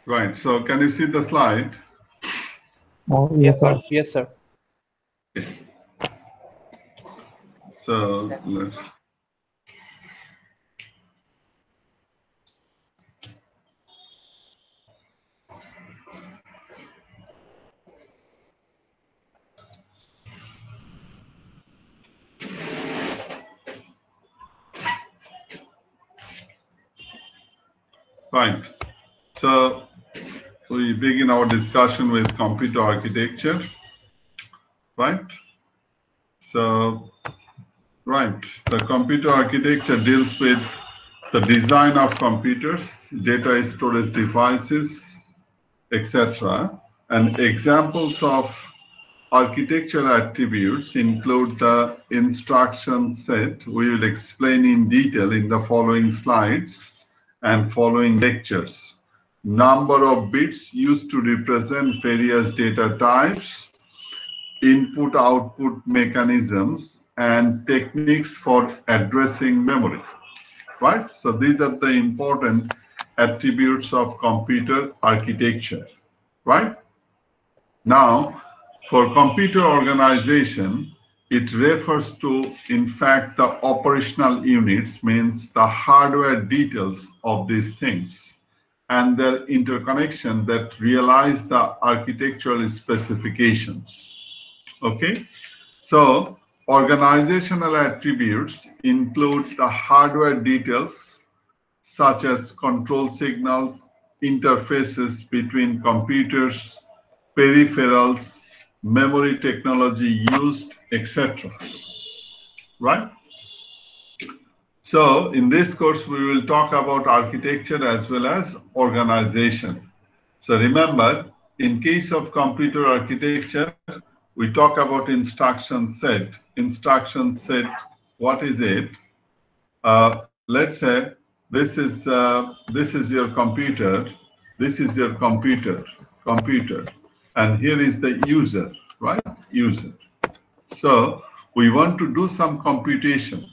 Right. So can you see the slide? Oh, Yes, yes, sir. sir. Yes, sir. So let's. Right. So we begin our discussion with computer architecture. Right. So, right. The computer architecture deals with the design of computers, data storage devices, etc. And examples of architectural attributes include the instruction set. We will explain in detail in the following slides and following lectures. Number of bits used to represent various data types, input-output mechanisms, and techniques for addressing memory. Right? So these are the important attributes of computer architecture. Right? Now, for computer organization, it refers to, in fact, the operational units, means the hardware details of these things and their interconnection that realize the architectural specifications. Okay? So, organizational attributes include the hardware details such as control signals, interfaces between computers, peripherals, memory technology used, etc. Right? So in this course, we will talk about architecture as well as organization. So remember, in case of computer architecture, we talk about instruction set. Instruction set, what is it? Let's say this is your computer. This is your computer, and here is the user, right? User. So we want to do some computation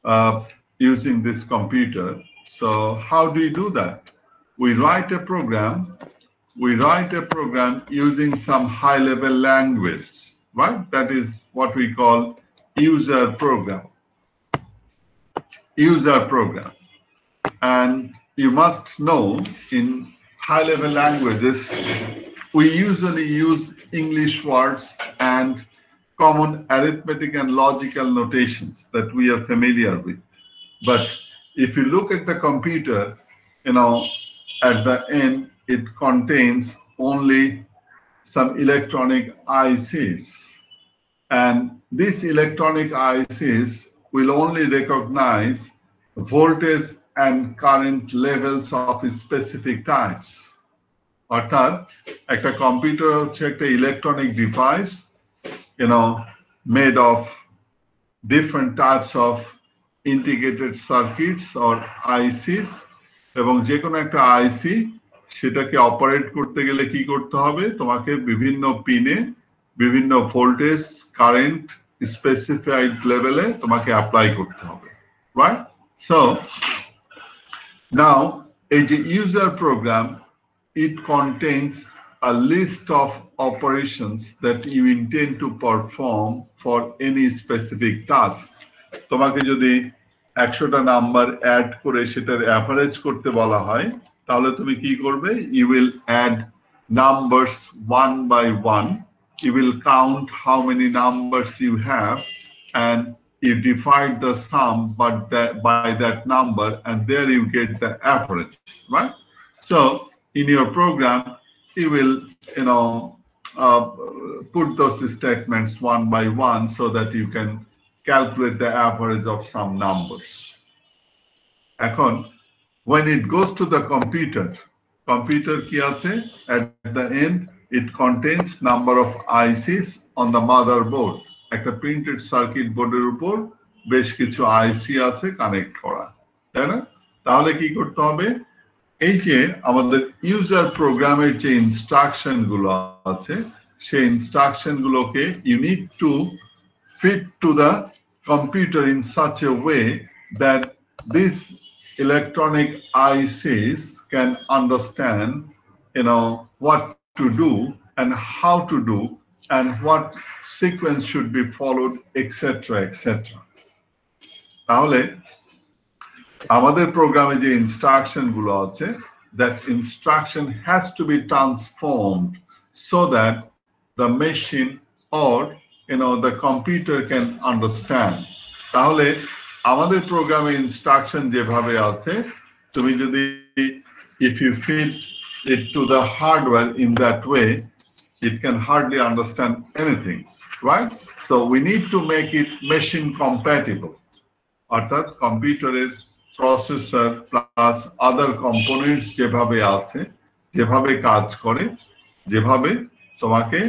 uh, using this computer. So how do you do that? We write a program. We write a program using some high-level language, right? That is what we call user program. User program. And you must know in high-level languages, we usually use English words and common arithmetic and logical notations that we are familiar with. But if you look at the computer, you know, at the end, it contains only some electronic ICs. And these electronic ICs will only recognize voltage and current levels of specific types. অর্থাৎ একটা computer হচ্ছে একটা electronic device, made of different types of integrated circuits or ICs, এবং যে কোনো একটা আইসি সেটাকে operate করতে গেলে কি করতে হবে, তোমাকে বিভিন্ন পিনে বিভিন্ন ভোল্টেজ কারেন্ট স্পেসিফাইড লেভেলে তোমাকে অ্যাপ্লাই করতে হবে, রাইট? সো নাও এই যে user program, it contains a list of operations that you intend to perform for any specific task. তোমাকে যদি 100টা নাম্বার অ্যাড করে সেটার অ্যাভারেজ করতে বলা হয়, তাহলে তুমি কি করবে? You will add numbers one by one. You will count how many numbers you have, and you divide the sum by that number, and there you get the average, right? So in your program, you will, uh, put those statements one by one so that you can calculate the average of some numbers. এখন, when it goes to the computer কি আছে? At the end, it contains number of ICs on the motherboard. একটা printed circuit বোর্ডের উপর বেশ কিছু আইসি আছে connect করা, তাই না? তাহলে কি করতে হবে? এই যে আমাদের ইউজার প্রোগ্রামের যে ইনস্ট্রাকশন গুলো আছে, সেই ইনস্ট্রাকশন গুলোকে you need to fit to the computer in such a way that these electronic ICs can understand what to do and how to do and what sequence should be followed, etc. etc. তাহলে আমাদের প্রোগ্রামে যে instruction গুলো আছে, that instruction has to be transformed so that the machine or the computer can understand. তাহলে আমাদের প্রোগ্রামে instruction যেভাবে আছে, তুমি যদি if you feed it to the hardware in that way, it can hardly understand anything, right? So we need to make it machine compatible. অর্থাৎ কম্পিউটারের processor plus আদার components যেভাবে আছে, যেভাবে কাজ করে, যেভাবে তোমাকে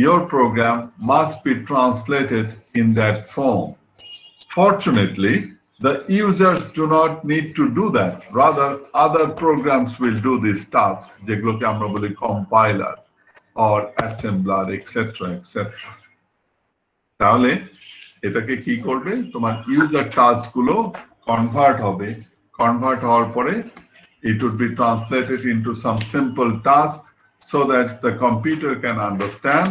your program must be translated in that form. Fortunately, the users do not need to do that. Rather, other programs will do this task, যেগুলোকে আমরা বলি compiler or assembler, etc. etc. তাহলে এটাকে কি করবে, তোমার ইউজার টাস্ক গুলো convert হবে, কনভার্ট হওয়ার পরে it would be translated into some simple task so that the computer can understand.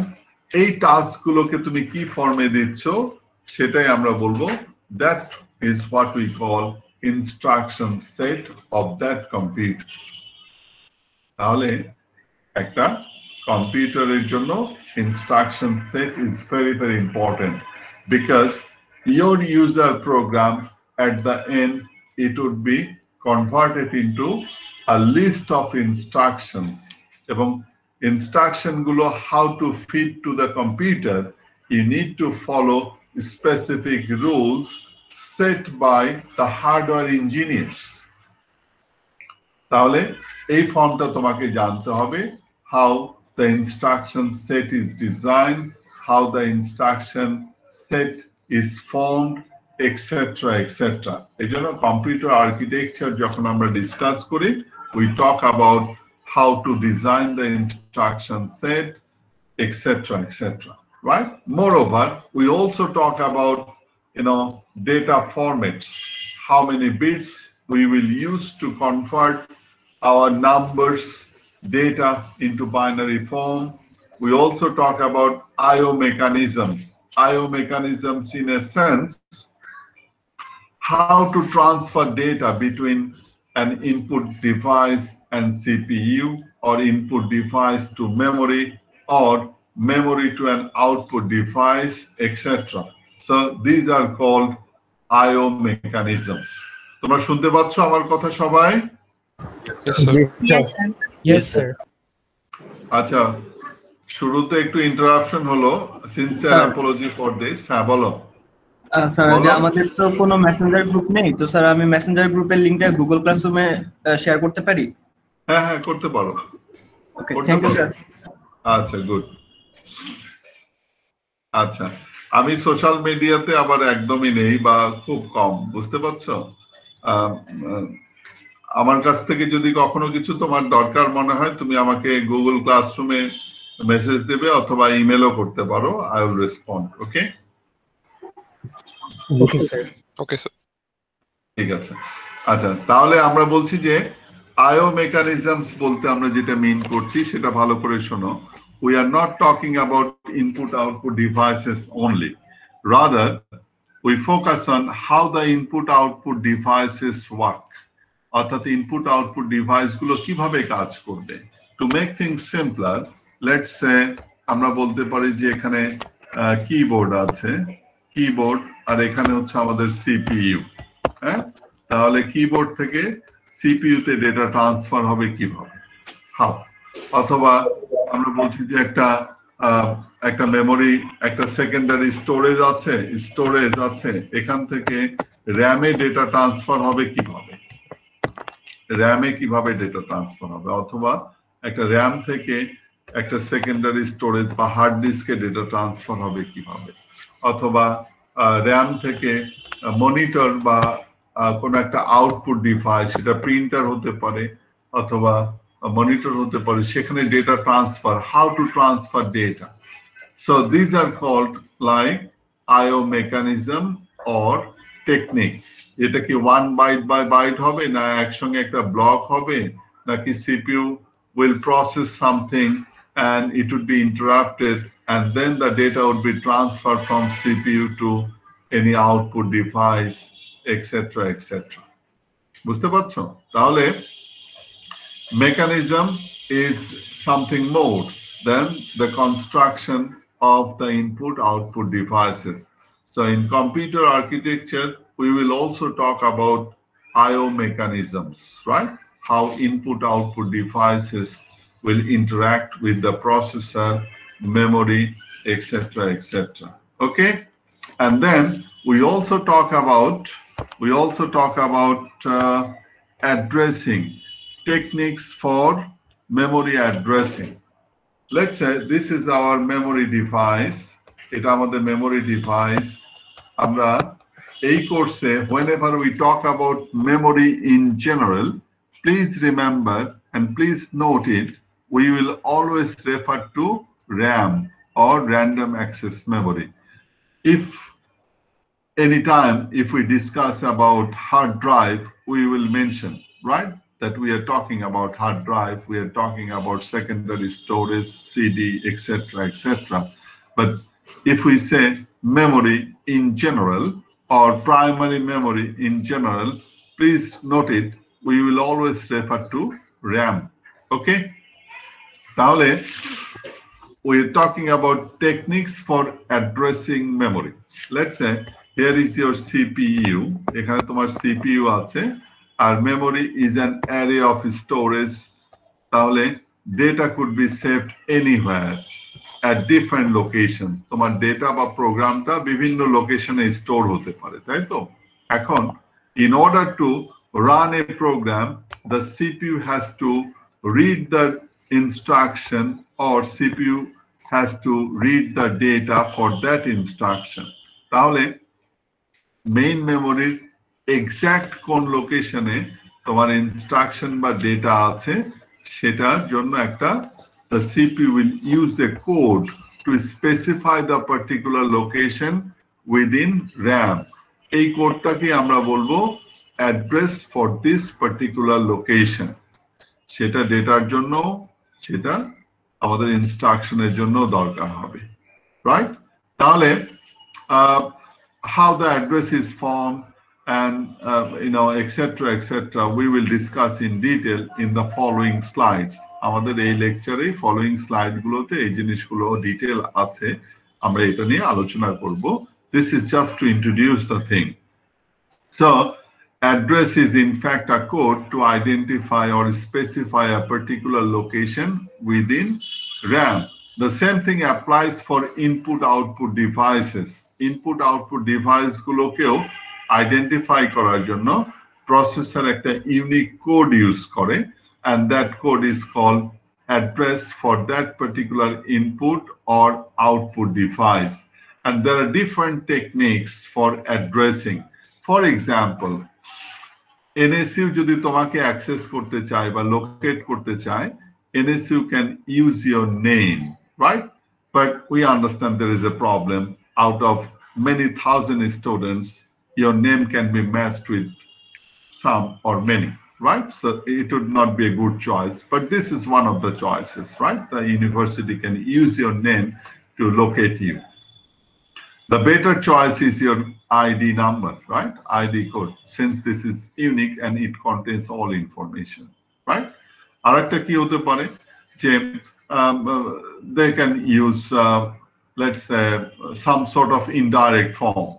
এই টাস্ক গুলোকে তুমি কি ফর্মে দিচ্ছ সেটাই আমরা বলবো that is what we call instruction set of that computer. তাহলে একটা কম্পিউটারের জন্য instruction set is very, very important, because your user program at the end, it would be converted into a list of instructions. এবং instruction গুলো how to feed to the computer, you need to follow specific rules set by the hardware engineers. তাহলে এই ফর্মটা তোমাকে জানতে হবে, how the instruction set is designed, how the instruction set is formed, etc. etc. এই জন্য computer architecture যখন আমরা ডিসকাস করি, we talk about how to design the instruction set, etc. etc. right? Moreover, we also talk about data formats, how many bits we will use to convert our numbers data into binary form. We also talk about I/O mechanisms. I/O mechanisms in a sense, how to transfer data between an input device and CPU, or input device to memory, or memory to an output device, etc. So these are called I/O mechanisms. তোমরা শুনতে পাচ্ছ আমার কথা সবাই? Yes, sir. Yes, sir. Yes, sir. আচ্ছা, শুরুতে একটু interruption হলো, সিনসিয়ার অ্যাপোলজি ফর দিস। হ্যাঁ বলো। স্যার, যে আমাদের তো কোনো মেসেঞ্জার গ্রুপ নেই, তো স্যার আমি মেসেঞ্জার গ্রুপের লিংকটা গুগল ক্লাসরুমে শেয়ার করতে পারি? হ্যাঁ হ্যাঁ করতে পারো। ওকে, থ্যাংক ইউ স্যার। আচ্ছা, গুড। আচ্ছা, আমি সোশ্যাল মিডিয়াতে আবার একদমই নেই বা খুব কম, বুঝতে পারছো? আমার কাছ থেকে যদি কখনো কিছু তোমার দরকার মনে হয়, তুমি আমাকে গুগল ক্লাসরুমে মেসেজ দেবে অথবা ইমেলও করতে পারো, I will respond. Okay? Okay sir. Okay sir. ঠিক আছে। আচ্ছা, তাহলে আমরা বলছি যে আইও মেকানিজমস বলতে আমরা যেটা মিন করছি সেটা ভালো করে শোনো। We are not talking about input-output devices only. Rather, we focus on how the input-output devices work. অর্থাৎ ইনপুট-আউটপুট ডিভাইসগুলো কিভাবে কাজ করবে। To make things simpler, let's say আমরা বলতে পারি যে এখানে কিবোর্ড আছে, কিবোর্ড, আর এখানে হচ্ছে আমাদের সিপিইউ। হ্যাঁ, তাহলে কিবোর্ড থেকে সিপিইউ তে ডেটা ট্রান্সফার হবে কিভাবে? হাউ? অথবা আমরা বলছি যে একটা মেমোরি, একটা সেকেন্ডারি স্টোরেজ আছে, এখান থেকে র্যামে ডেটা ট্রান্সফার হবে কিভাবে? র্যামে কিভাবে ডেটা ট্রান্সফার হবে? অথবা একটা র্যাম থেকে একটা সেকেন্ডারি স্টোরেজ বা হার্ড ডিস্কে ডেটা ট্রান্সফার হবে কিভাবে? অথবা র্যাম থেকে মনিটর বা কোনো একটা আউটপুট ডিভাইস, সেটা প্রিন্টার হতে পারে অথবা মনিটর হতে পারে, সেখানে data transfer, how to transfer data. So this are called like IO mechanism or technique. এটা কি 1 বাইট বাই বাইট হবে, না একসঙ্গে একটা ব্লক হবে, নাকি CPU will process something and it would be interrupted, and then the data would be transferred from CPU to any output device, etc., etc. বুঝতে পারছো? তাহলে mechanism is something more than the construction of the input-output devices. So in computer architecture, we will also talk about I/O mechanisms, right? How input-output devices will interact with the processor, memory, etc., etc. Okay, and then we also talk about addressing techniques for memory addressing. Let's say this is our memory device. এটা আমাদের memory device. আমরা এই কোর্সে whenever we talk about memory in general, please remember and please note it, we will always refer to RAM or random access memory. If anytime if we discuss about hard drive, we will mention, right, that we are talking about hard drive, we are talking about secondary storage, CD, etc., etc. But if we say memory in general or primary memory in general, please note it, we will always refer to RAM. Okay? তাহলে we're talking about techniques for addressing memory. Let's say here is your CPU. এখানে তোমার CPU আছে, আর memory is an array of storage. তাহলে data could be saved anywhere at different locations. তোমার data বা প্রোগ্রামটা বিভিন্ন লোকেশনে স্টোর হতে পারে, তাই তো? এখন in order to run a program, the CPU has to read the instruction or CPU has to read the data for that instruction. তাহলে main memory exact কোন লোকেশনে তোমার ইনস্ট্রাকশন বা ডেটা আছে সেটার জন্য একটা the CPU will use a code to specify the particular location within RAM. এই কোডটাকে আমরা বলবো address for this particular location. সেটা ডেটার জন্য, সেটা আমাদের ইনস্ট্রাকশনের জন্য দরকার হবে, right? তাহলে how the address is formed and etc., etc. we will discuss in detail in the following slides. আমাদের এই লেকচারে following slide গুলোতে এই জিনিসগুলো ডিটেইল আছে, আমরা এটা নিয়ে আলোচনা করব. This is just to introduce the thing. So address is in fact a code to identify or specify a particular location within RAM. The same thing applies for input-output devices. Input-output device গুলোকেও identify করার জন্য processor একটা unique code use করে, and that code is called address for that particular input or output device. And there are different techniques for addressing. For example, NSU যদি তোমাকে access করতে চায় বা locate করতে চায়, NSU can use your name, right? But we understand there is a problem. Out of many thousand students, your name can be matched with some or many, right? So it would not be a good choice, but this is one of the choices, right? The university can use your name to locate you. The better choice is your ID number, right? ID code, since this is unique and it contains all information, right? আরেকটা কি হতে পারে যে they can use let's say some sort of indirect form.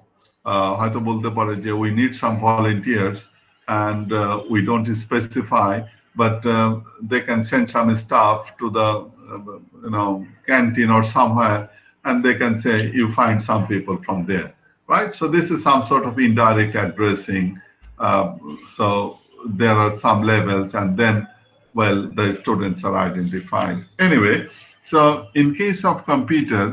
হয়তো বলতে পারে যে we need some volunteers and we don't specify, but they can send some staff to the canteen or somewhere, and they can say you find some people from there, right? So this is some sort of indirect addressing. So there are some levels, and then well the students are identified. Anyway, so in case of computer,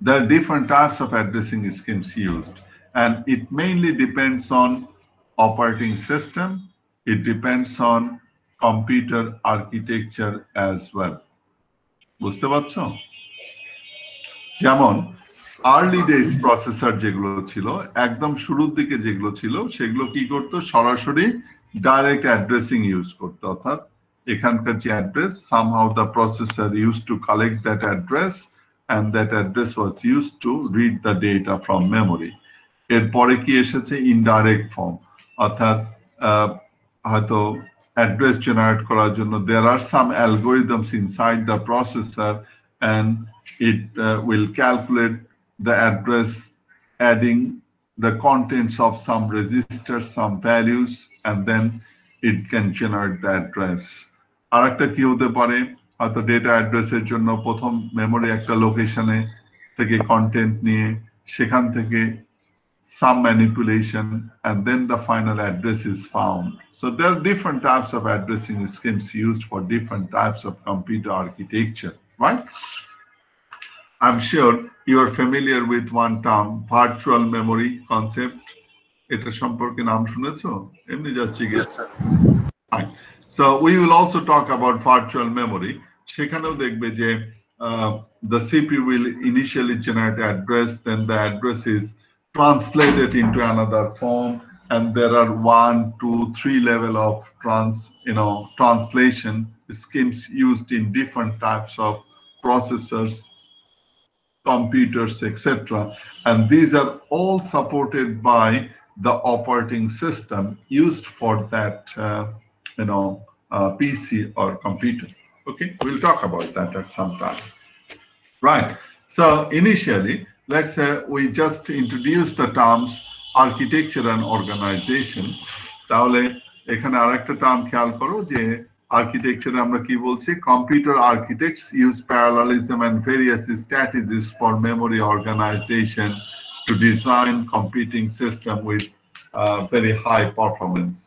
there are different types of addressing schemes used, and it mainly depends on operating system. It depends on computer architecture as well. বুঝতে পারছো? যেমন early days processor যেগুলো ছিল, একদম শুরুর দিকে যেগুলো ছিল, সেগুলো কি করতো? সরাসরি ডাইরেক্ট অ্যাড্রেসিং ইউজ করতো, অর্থাৎ এখানকার যে address, somehow the processor used to collect that address and that address was used to read the data from memory. এরপরে কি এসেছে ইনডাইরেক্ট ফর্ম, অর্থাৎ হয়তো অ্যাড্রেস জেনারেট করার জন্য there are some algorithms inside the processor and it will calculate the address adding the contents of some registers, some values, and then it can generate the address. আরেকটা কি হতে পারে, হয়তো data অ্যাড্রেসের জন্য প্রথম memory একটা লোকেশনে থেকে কন্টেন্ট নিয়ে সেখান থেকে some manipulation, and then the final address is found. So there are different types of addressing schemes used for different types of computer architecture, right? I'm sure you are familiar with one term, virtual memory concept. এটা সম্পর্কে নাম শুনেছো? এমনি যাচ্ছি Yes, sir. So we will also talk about virtual memory. সেখানেও দেখবে যে the CPU will initially generate address, then the address is translated into another form, and there are 1, 2, 3 level of translation schemes used in different types of processors, computers, etc. And these are all supported by the operating system used for that PC or computer. Okay, we'll talk about that at some time. Right. So initially, let's say we just introduce the terms architecture and organization. তাহলে এখানে আরেকটা term খেয়াল করো যে architecture আমরা কি বলছি, computer architects use parallelism and various strategies for memory organization to design computing system with very high performance.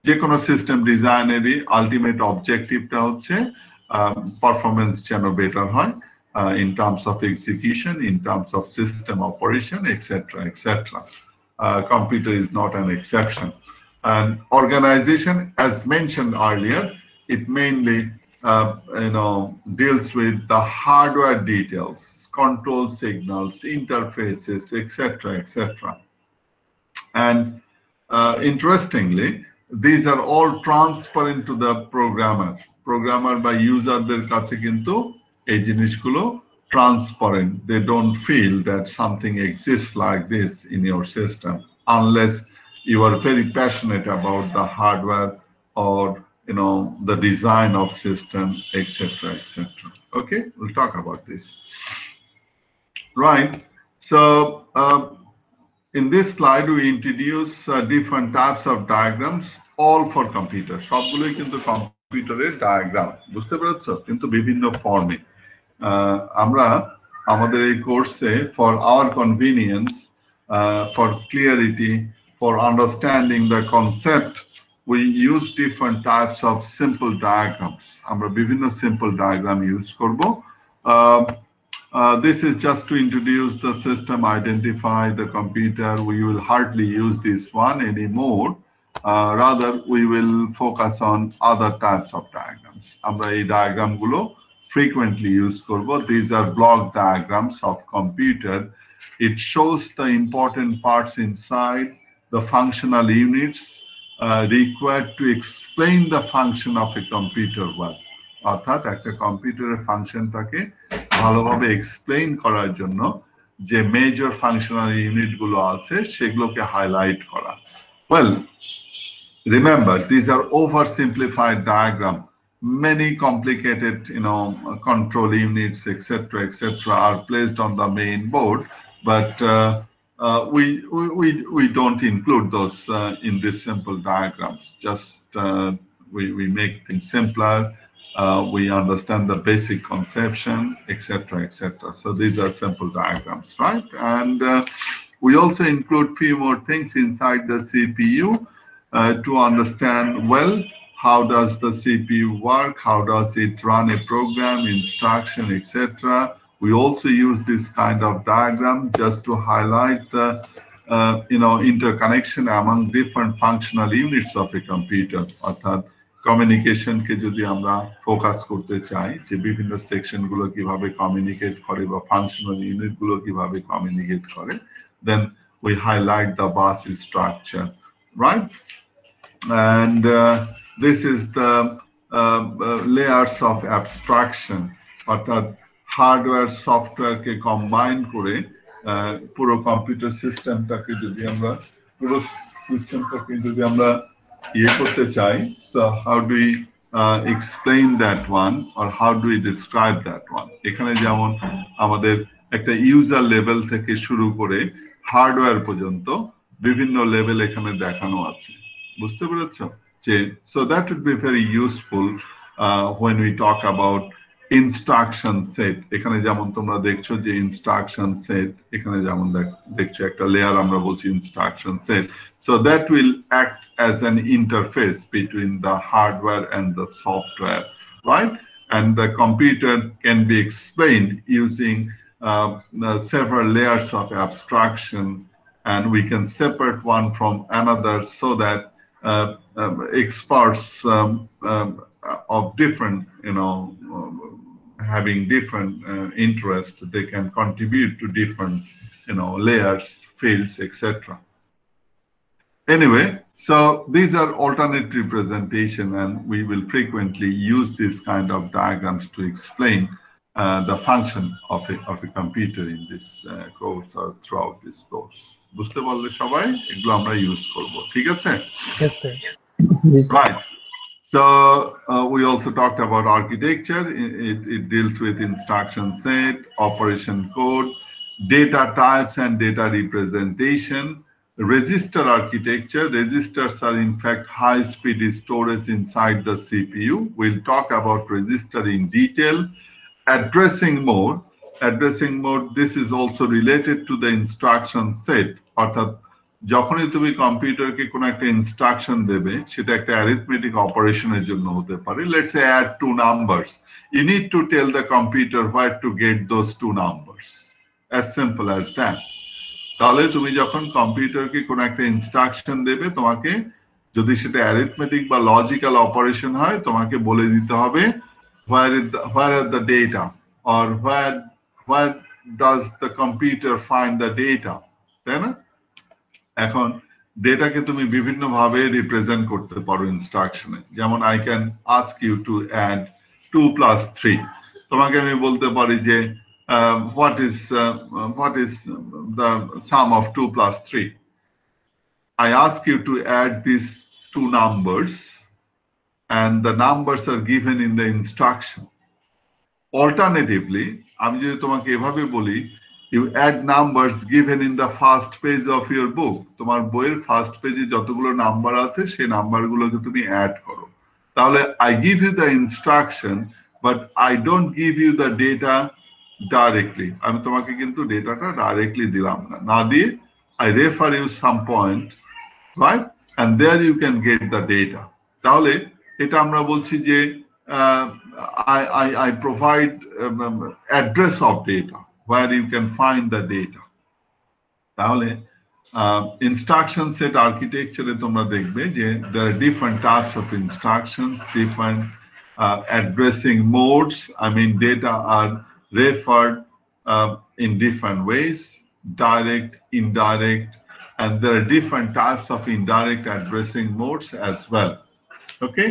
যে কোনো সিস্টেম ডিজাইনেরই আলটিমেট অবজেক্টিভটা হচ্ছে পারফরমেন্স যেন বেটার হয় in terms of execution, in terms of system operation, etc., etc. Computer is not an exception. And organization, as mentioned earlier, it mainly deals with the hardware details, control signals, interfaces, etc., etc. And interestingly, these are all transparent to the programmer by userদের কাছে কিন্তু এই জিনিসগুলো transparent. They don't feel that something exists like this in your system unless you are very passionate about the hardware or the design of system, etc., etc. Okay, we'll talk about this. Right. So in this slide, we introduce different types of diagrams, all for computer. সবগুলোই কিন্তু কম্পিউটারের diagram, বুঝতে পেরেছো? কিন্তু বিভিন্ন ফর্মে। আমরা আমাদের এই কোর্সে for our convenience, for clarity, for understanding the concept, we use different types of simple diagrams. আমরা বিভিন্ন simple diagram use করব। This is just to introduce the system, identify the computer. We will hardly use this one anymore. Rather, we will focus on other types of diagrams. আমরা এই diagram গুলো frequently use করব. These are block diagrams of computer. It shows the important parts inside, the functional units required to explain the function of a computer well. অর্থাৎ একটা কম্পিউটারের ফাংশনটাকে ভালোভাবে explain করার জন্য যে মেজর ফাংশনাল ইউনিট গুলো আছে সেগুলোকে হাইলাইট করা। Well, remember, these are oversimplified diagram. Many complicated, control units, etc., etc., are placed on the main board, but we don't include those in these simple diagrams. Just we make things simpler. We understand the basic conception, etc., etc. So these are simple diagrams, right? And we also include few more things inside the CPU to understand well how does the CPU work, how does it run a program, instruction, etc. We also use this kind of diagram just to highlight the interconnection among different functional units of a computer. অর্থাৎ কমিউনিকেশনকে যদি আমরা focus করতে চাই যে বিভিন্ন section গুলো কিভাবে communicate করে বা ফাংশনাল ইউনিট গুলো কিভাবে কমিউনিকেট করে, then we highlight the bus structure, right? And this is the layers of abstraction, অর্থাৎ হার্ডওয়্যার সফটওয়্যারকে কম্বাইন করে পুরো কম্পিউটার সিস্টেমটাকে যদি আমরা ইয়ে করতে চাই, so how do we explain that one or how do we describe that one? এখানে যেমন আমাদের একটা ইউজার লেভেল থেকে শুরু করে হার্ডওয়্যার পর্যন্ত বিভিন্ন লেভেল এখানে দেখানো আছে, বুঝতে পেরেছো? যে so that would be very useful when we talk about instruction set. এখানে যেমন তোমরা দেখছো যে instruction set, এখানে যেমন দেখছো একটা লেয়ার আমরা বলছি instruction set, so that will act as an interface between the hardware and the software, right? And the computer can be explained using several layers of abstraction, and we can separate one from another so that experts of different, having different interests, they can contribute to different, layers, fields, etc. Anyway, so these are alternate representation, and we will frequently use this kind of diagrams to explain the function of a computer in this course or throughout this course. বুঝতে পারলে সবাই? এগুলো আমরা use করব, ঠিক আছে? Yes, sir. Right. So we also talked about architecture. It deals with instruction set, operation code, data types and data representation. Register architecture. Registers are in fact high-speed storage inside the CPU. We'll talk about register in detail. Addressing mode. Addressing mode, this is also related to the instruction set. অর্থাৎ যখনই তুমি কম্পিউটারকে কোনো একটা instruction দেবে, সেটা একটা arithmetic অপারেশনের জন্য হতে পারে। Let's say add two numbers, you need to tell the computer where to get those two numbers, as simple as that. তাহলে তুমি যখন কম্পিউটারকে কোনো একটা ইনস্ট্রাকশন দেবে, তোমাকে যদি সেটা অ্যারিথমেটিক বা লজিক্যাল অপারেশন হয়, তোমাকে বলে দিতে হবে where are the data, or where does the computer find the data, তাই না? এখন ডেটাকে তুমি বিভিন্ন ভাবে রিপ্রেজেন্ট করতে পারো ইনস্ট্রাকশনে। যেমন I can ask you to add 2 + 3, তোমাকে আমি বলতে পারি যে what is the sum of 2 + 3? I ask you to add these two numbers, and the numbers are given in the instruction. Alternatively, আমি যদি তোমাকে এভাবে বলি, you add numbers given in the first page of your book. তোমার বইয়ের first পেজে যতগুলো number আছে সেই নাম্বারগুলোকে তুমি অ্যাড করো। তাহলে I give you the instruction, but I don't give you the data directly. আমি তোমাকে কিন্তু ডেটাটা ডাইরেক্টলি দিলাম না, না দিয়ে I refer you some point, right? And there you can get the data. তাহলে এটা আমরা বলছি যে I provide address of data where you can find the data. তাহলে instruction set architecture তোমরা দেখবে যে there are different types of instructions, different addressing modes. I mean, data are referred in different ways, direct, indirect, and there are different types of indirect addressing modes as well. Okay?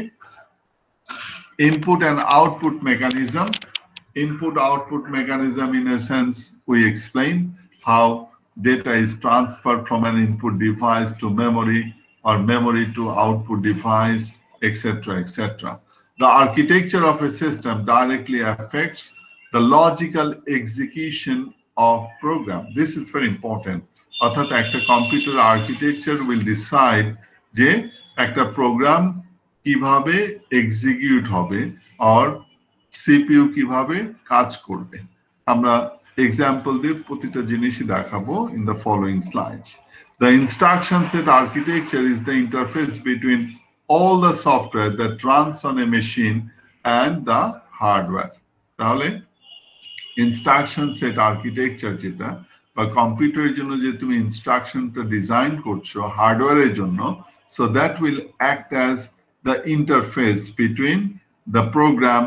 Input and output mechanism. Input-output mechanism, in a sense, we explain how data is transferred from an input device to memory, or memory to output device, etc., etc. The architecture of a system directly affects the logical execution of program. This is very important. অর্থাৎ একটা computer architecture will decide যে একটা programme কিভাবে execute হবে, আর CPU কিভাবে কাজ করবে। আমরা এক্সাম্পল দিয়ে প্রতিটা জিনিসই দেখাবো in the following slides. The instruction set architecture is the interface between all the software that runs on a machine and the hardware. তাহলে ইনস্ট্রাকশন সেট আর্কিটেকচার যেটা, বা কম্পিউটারের জন্য যে তুমি ইনস্ট্রাকশনটা ডিজাইন করছো হার্ডওয়্যারের জন্য, so that will act as the interface between the program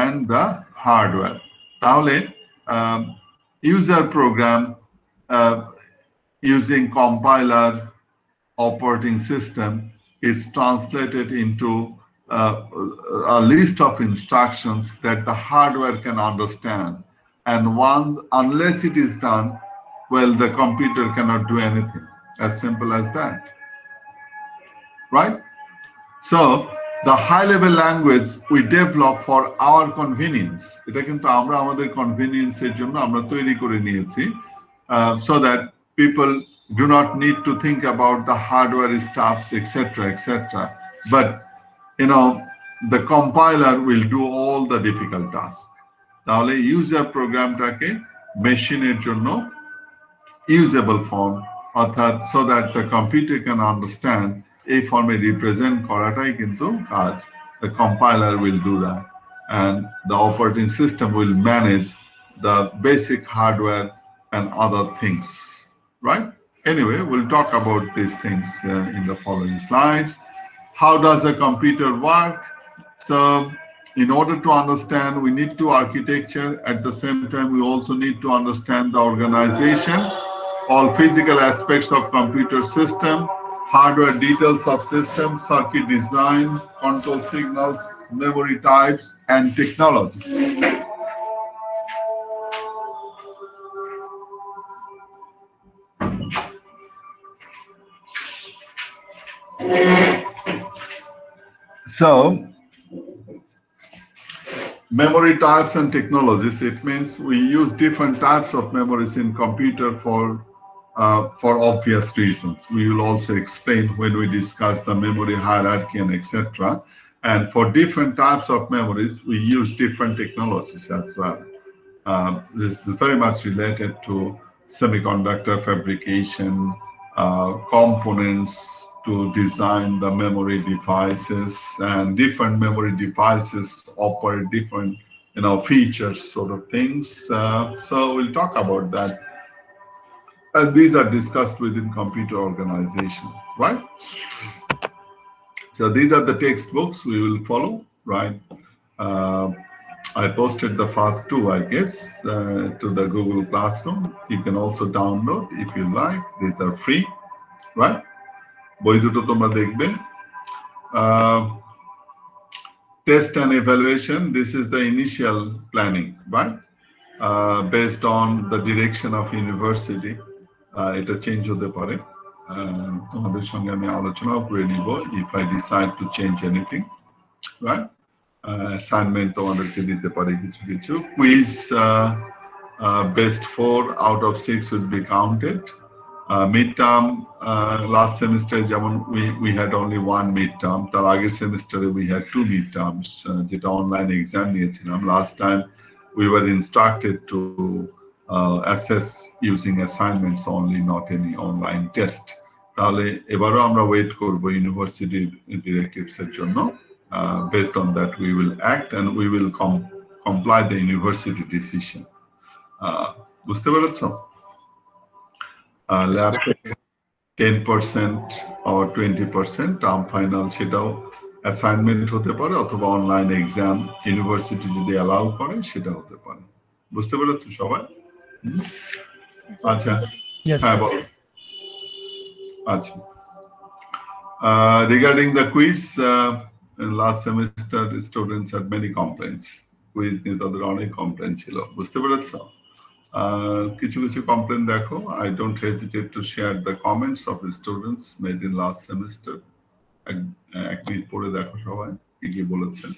and the hardware. তাহলে user program using compiler operating system is translated into a list of instructions that the hardware can understand. And once, unless it is done, well, the computer cannot do anything. As simple as that. Right? So, the high-level language we develop for our convenience. এটা কিন্তু আমরা আমাদের convenience এর জন্য আমরা তৈরি করে নিয়েছি, so that people do not need to think about the hardware stuffs, etc., etc. But you know, the compiler will do all the difficult tasks. তাহলে user প্রোগ্রামটাকে মেশিনের জন্য usable form, অর্থাৎ so that the computer can understand এই ফর্মে represent করাটাই কিন্তু কাজ। The compiler will do that, and the operating system will manage the basic hardware and other things, right? Anyway, we'll talk about these things in the following slides. How does a computer work? So, in order to understand, we need to architecture. At the same time, we also need to understand the organization, all physical aspects of computer system, hardware details of system, circuit design, control signals, memory types, and technology. So, memory types and technologies, it means we use different types of memories in computer for obvious reasons. We will also explain when we discuss the memory hierarchy and etc. And for different types of memories, we use different technologies as well. This is very much related to semiconductor fabrication, components to design the memory devices, and different memory devices offer different, features, sort of things. So we'll talk about that. And these are discussed within computer organization, right? So these are the textbooks we will follow, right? I posted the first two, I guess, to the Google Classroom. You can also download if you like. These are free, right? বই দুটো তোমরা দেখবে। Test and evaluation, this is the initial planning, right? Based on the direction of university, এটা change হতে পারে। তোমাদের সঙ্গে আমি আলোচনাও করে নিব if I decide to change anything, right? Assignment তোমাদেরকে দিতে পারে কিছু কিছু। Quiz, best 4 out of 6 would be counted. Midterm, last semester যেমন we had only one midterm. তার আগের সেমিস্টারে we had 2 midterms, যেটা অনলাইন এক্সাম নিয়েছিলাম। Last time we were instructed to assess using assignments only, not any online test. তাহলে এবারও আমরা wait করব ইউনিভার্সিটির ডিরেক্টিভস এর জন্য। Based on that, we will act and we will comply the university decision. বুঝতে পেরেছো? Lab 10% or 20% টার্ম ফাইনাল, সেটাও অ্যাসাইনমেন্ট হতে পারে অথবা অনলাইন এক্সাম ইউনিভার্সিটি যদি অ্যালাউ করে সেটা হতে পারে। বুঝতে পেরেছো সবাই? আচ্ছা, হ্যাঁ বলো। আচ্ছা, regarding the quiz, in last semester the students had many complaints. Quiz নিয়ে তাদের অনেক কমপ্লেন ছিল, বুঝতে পেরেছো? কিছু কিছু কমপ্লেন দেখো। I don't hesitate to share the comments of the students made in last semester. এক মিনিট পড়ে দেখো সবাই কি কি বলেছেন।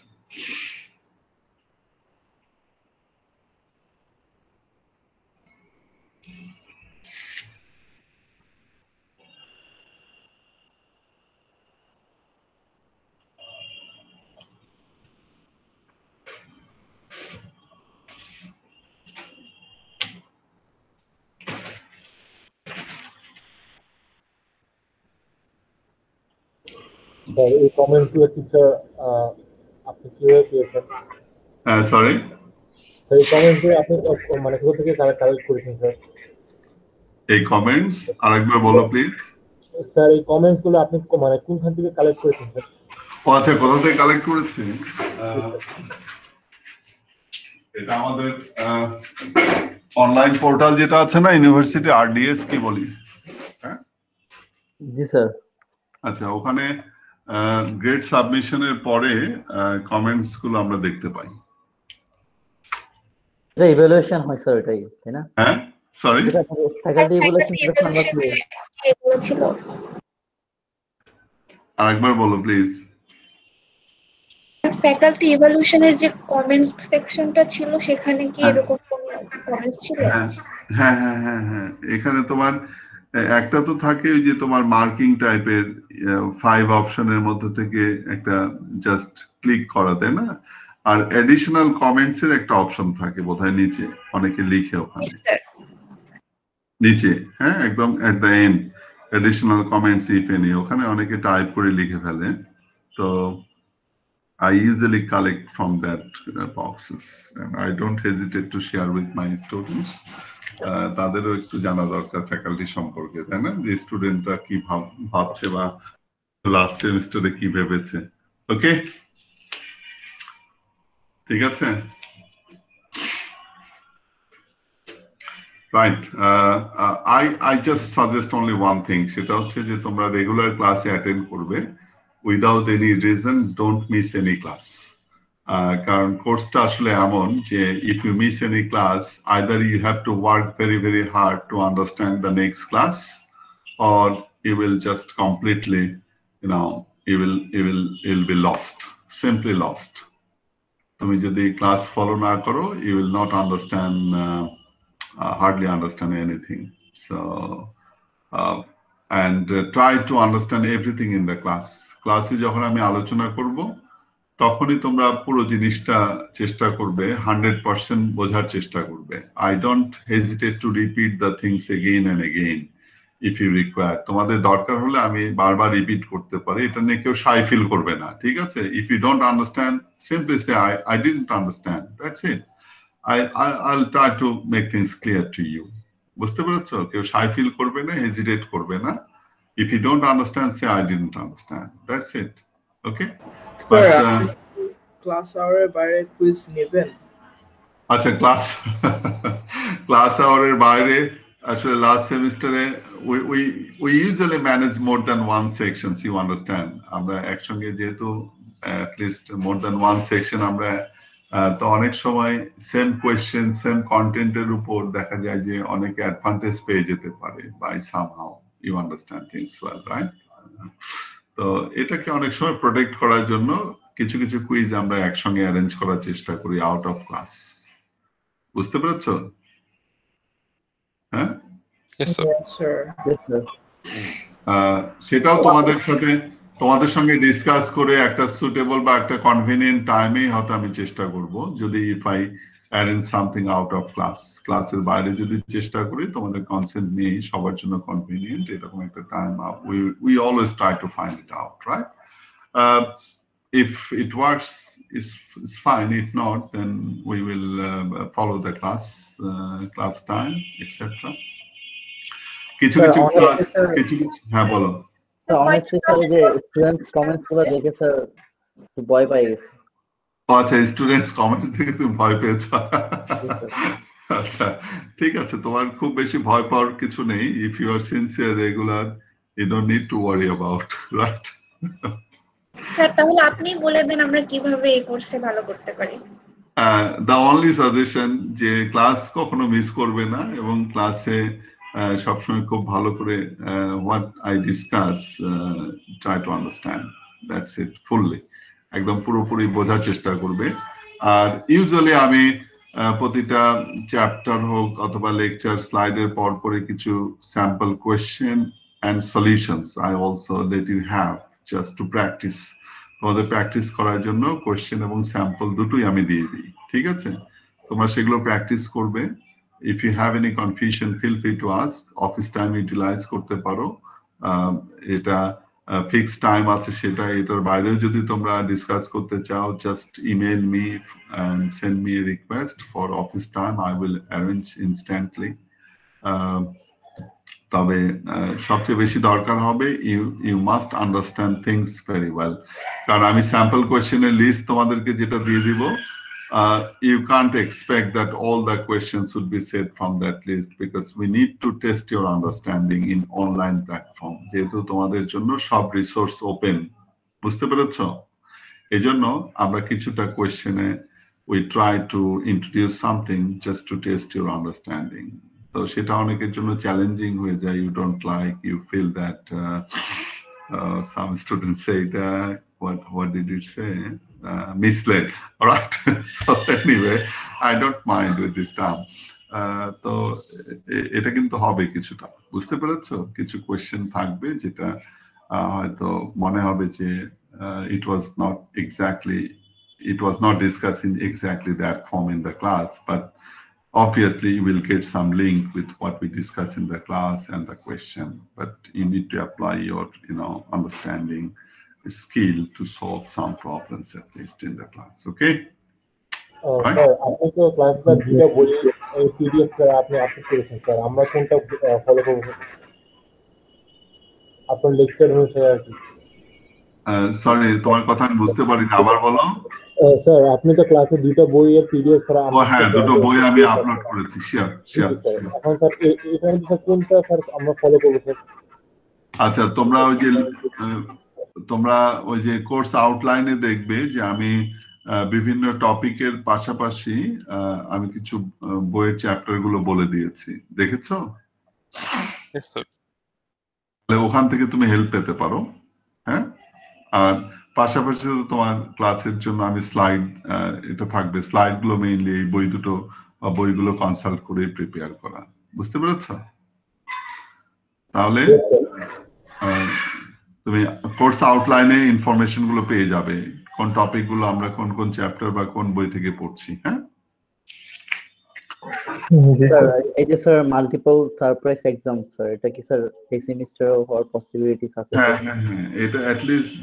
স্যার এই কমেন্টগুলো কি স্যার আপনি কিভাবে পেয়েছেন? সরি স্যার এই কমেন্টগুলো আপনি মানে কোথা থেকে কালেক্ট করেছেন স্যার? এই কমেন্টস আরেকবার বলো প্লিজ। স্যার এই কমেন্টসগুলো আপনি মানে কোনখান থেকে কালেক্ট করেছেন স্যার? আচ্ছা, কোথা থেকে কালেক্ট করেছি? এটা আমাদের অনলাইন পোর্টাল যেটা আছে না, ইউনিভার্সিটি RDS কি বলি, হ্যাঁ? জি স্যার। আচ্ছা, ওখানে গ্রেড সাবমিশনের পরে কমেন্টস গুলো আমরা দেখতে পাই। এটা ইভ্যালুয়েশন হয় স্যার, এটাই তাই না? হ্যাঁ, সরি, এটা ফ্যাকাল্টি ইভ্যালুয়েশন ছিল। আরেকবার বলো প্লিজ। ফ্যাকাল্টি ইভ্যালুয়েশনের যে কমেন্টস সেকশনটা ছিল সেখানে কি এরকম কোনো কমেন্টস ছিল? হ্যাঁ হ্যাঁ হ্যাঁ হ্যাঁ, এখানে তোমার একটা তো থাকে ওই যে তোমার মার্কিং টাইপের 5 অপশনের মধ্যে থেকে একটা জাস্ট ক্লিক করা, তাই না? আর এডিশনাল কমেন্টস এর একটা অপশন থাকে বোধহয় নিচে, অনেকে লিখে ওখানে নিচে, হ্যাঁ একদম at the end, additional comments if any, ওখানে অনেকে টাইপ করে লিখে ফেলে। তো I usually collect from that boxes and I don't hesitate to share with my students. তাদেরও একটু জানা দরকার ফ্যাকাল্টি সম্পর্কে, তাই না? যে স্টুডেন্টরা কি ভাবছে বা লাস্ট সেমিস্টারে কি ভেবেছে। ওকে, ঠিক আছে, right. I just suggest only one thing, সেটা হচ্ছে যে তোমরা রেগুলার ক্লাসে অ্যাটেন্ড করবে without any reason, don't miss any class. কারণ কোর্সটা আসলে এমন যে if you miss any class, either you have to work very very hard to understand the next class, or you will just completely, you'll be lost, simply lost. তুমি যদি class follow না করো, you will not understand, hardly understand anything. So and try to understand everything in the class. ক্লাসে যখন আমি আলোচনা করব তখনই তোমরা পুরো জিনিসটা চেষ্টা করবে 100% বোঝার চেষ্টা করবে। I don't hesitate to repeat the things again and again if you require. তোমাদের দরকার হলে আমি বারবার রিপিট করতে পারি, এটা নিয়ে কেউ shy feel করবে না, ঠিক আছে? If you don't understand, simply say I didn't understand. That's it. I'll try to make things clear to you. বুঝতে পেরেছো? কেউ shy feel করবে না, hesitate করবে না। If you don't understand, say I didn't understand. That's it. Okay? Sir, class আওয়ারের বাইরে quiz নেবেন? আচ্ছা, ক্লাস আওয়ারের বাইরে আসলে লাস্ট সেমিস্টারে we usually manage more than one section, you understand. আমরা একসঙ্গে যেহেতু at least more than one section আমরা, তো অনেক সময় সেম কোয়েশ্চেন সেম কন্টেন্টের উপর দেখা যায় যে অনেক অ্যাডভান্টেজ পেয়ে যেতে পারে by somehow, you understand things well, right? তো এটাকে অনেক সময় প্রোটেক্ট করার জন্য কিছু কিছু কুইজ আমরা একসঙ্গে অ্যারেঞ্জ করার চেষ্টা করি আউট অফ ক্লাস। বুঝতে পেরেছো? হ্যাঁ, Yes, sir. সেটাও তোমাদের সঙ্গে ডিসকাস করে একটা সুটেবল বা একটা কনভিনিয়েন্ট টাইমে হয়তো আমি চেষ্টা করব, যদি if I arrange something out of class, ক্লাসের বাইরে যদি চেষ্টা করি তোমাদের কনসেন্ট নিয়ে সবার জন্য কনভিনিয়েন্ট এরকম একটা time, we always try to find it out, right? If it works, it's fine. If not, then we will follow the class time, etc. কিছু ক্লাস, হ্যাঁ বলো। অনেস্টলি স্যার, যে স্টুডেন্টস কমেন্টস গুলো দেখে স্যার ভয় পাই গেছে। আচ্ছা, স্টুডেন্টস কমেন্টস দেখে তুমি ভয় পেয়েছো? আচ্ছা, ঠিক আছে, তোমার খুব বেশি ভয় পাওয়ার কিছু নেই। If you are sincere, regular, you don't need to worry about, right? Sir, তাহলে আপনি বলে দেন আমরা কিভাবে এই কোর্সে ভালো করতে পারি। দ্য অনলি সাজেশন যে ক্লাস কখনো মিস করবে না এবং ক্লাসে সবসময় খুব ভালো করে what I discuss try to understand, that's it, fully, একদম পুরোপুরি বোঝার চেষ্টা করবে। আর ইউজুয়ালি আমি প্রতিটা চ্যাপ্টার হোক অথবা লেকচার স্লাইডের পর পরে কিছু sample question and solutions I also let you have just to practice. তোমাদের প্র্যাকটিস করার জন্য কোয়েশ্চেন এবং স্যাম্পল দুটোই আমি দিয়ে দিই, ঠিক আছে? তোমরা সেগুলো প্র্যাকটিস করবে। If you have any confusion, feel free to ask. Office time utilize করতে পারো, এটা ফিক্সড টাইম আছে সেটা, এটার বাইরেও যদি তোমরা ডিসকাস করতে চাও, just email me and send me a request for office time. I will arrange instantly. তবে সবচেয়ে বেশি দরকার হবে you must understand things very well. কারণ আমি স্যাম্পল কোয়েশ্চেনের লিস্ট তোমাদেরকে যেটা দিয়ে দিব, you can't expect that all the questions should be said from that list, because we need to test your understanding in online platform. যেহেতু তোমাদের জন্য সব রিসোর্স ওপেন, বুঝতে পেরেছো? এজন্য আমরা কিছুটা কোয়েশ্চেনে we try to introduce something just to test your understanding. তো সেটা অনেকের জন্য চ্যালেঞ্জিং হয়ে যায়, you don't like, you feel that some students say what did you say, misled, all right? So anyway, I don't mind with this term. তো এটা কিন্তু হবে কিছুটা, বুঝতে পেরেছো? কিছু কোয়েশ্চেন থাকবে যেটা হয়তো মনে হবে যে it was not discussed in exactly that form in the class, but obviously you will get some link with what we discuss in the class and the question, but you need to apply your understanding skill to solve some problems at least in the class. Okay, sir আপনি তো ক্লাসে দুটো বই PDF sir আপনি upload করেছেন sir, আমরা কোনটা follow করব? আপনার লেকচার অনুসারে আর কি। সরি, তোমার কথা আমি বুঝতে পারিনি, আবার বলো। স্যার আপনি তো ক্লাসে দুটো বইয়ের পিডিএফ স্যার হ্যাঁ, দুটো বই আমি আপলোড করেছি, শিওর। এখন স্যার এখানে স্যার কোনটা স্যার আমরা ফলো করব স্যার? আচ্ছা, তোমরা ওই যে কোর্স আউটলাইনে দেখবে যে আমি বিভিন্ন টপিকের পাশাপাশি আমি কিছু বইয়ের চ্যাপ্টার গুলো বলে দিয়েছি, দেখেছো? ওখান থেকে তুমি হেল্প পেতে পারো। হ্যাঁ, আর পাশাপাশি তোমার ক্লাসের জন্য আমি স্লাইড, এটা থাকবে, স্লাইড গুলো মেইনলি এই বইগুলো কনসাল্ট করে প্রিপেয়ার করা, বুঝতে পেরেছো? তাহলে তুমি কোর্স আউটলাইনে ইনফরমেশন গুলো পেয়ে যাবে, কোন টপিক গুলো আমরা কোন কোন চ্যাপ্টার বা কোন বই থেকে পড়ছি। হ্যাঁ, এই যে sir multiple surprise exam sir, এটা কি স্যার এই সেমিস্টারে হওয়ার পসিবিলিটিস আছে? হ্যাঁ, এটা অ্যাট লিস্ট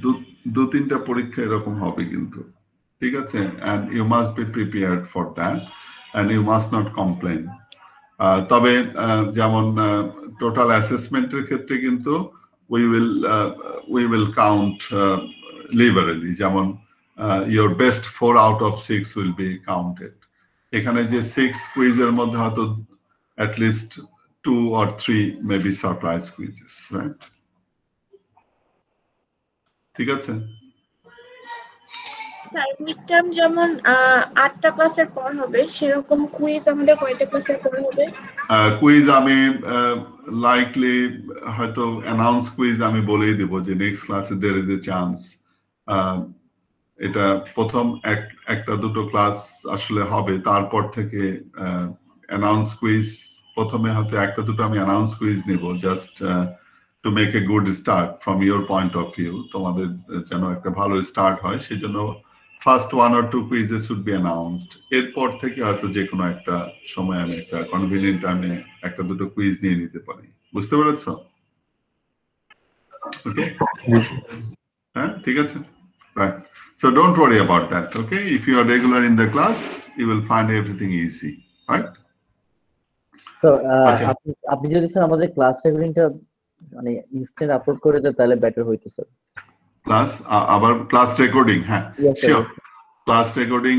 দু তিনটা পরীক্ষা এরকম হবে কিন্তু, ঠিক আছে? and you must be prepared for that and you must not complain. তবে যেমন টোটাল অ্যাসেসমেন্টের ক্ষেত্রে কিন্তু we will count liberally, যেমন your best 4 out of 6 will be counted. এখানে যে 6 কুইজের মধ্যে হয়তো at least 2 or 3 may be surprise quizzes, right? ঠিক আছে স্যার মিড টার্ম যেমন 8টা ক্লাসের পর হবে, সেরকম কুইজ আমাদের কয়টা ক্লাসের পর হবে? কুইজ আমি লাইকলি হয়তো অ্যানাউন্স কুইজ আমি বলেই দেব যে নেক্সট ক্লাসে देयर इज এ চান্স। এটা প্রথম একটা দুটো ক্লাস আসলে হবে, তারপর থেকে অ্যানাউন্স কুইজ প্রথমে হয়তো একটা দুটো আমি অ্যানাউন্স কুইজ নেব, just to make a good start from your point of view, তোমাদের যেন একটা ভালো স্টার্ট হয় সেজন্য first 1 or 2 quizzes should be announced. এরপর থেকে হয়তো যে কোনো একটা সময় আমি একটা কনভিনিয়েন্ট টাইমে একটা দুটো কুইজ নিয়ে নিতে পারি, বুঝতে পেরেছো? ওকে, হ্যাঁ, ঠিক আছে, right. So don't worry about that, okay? If you are regular in the class, you will find everything easy, right? So, আপনি যদি স্যার আমাদের ক্লাস রেকর্ডিংটা মানে ইনস্ট্যান্ট আপলোড করে দেন তাহলে বেটার হইতো স্যার। ক্লাস রেকর্ডিং, হ্যাঁ, শিওর। ক্লাস রেকর্ডিং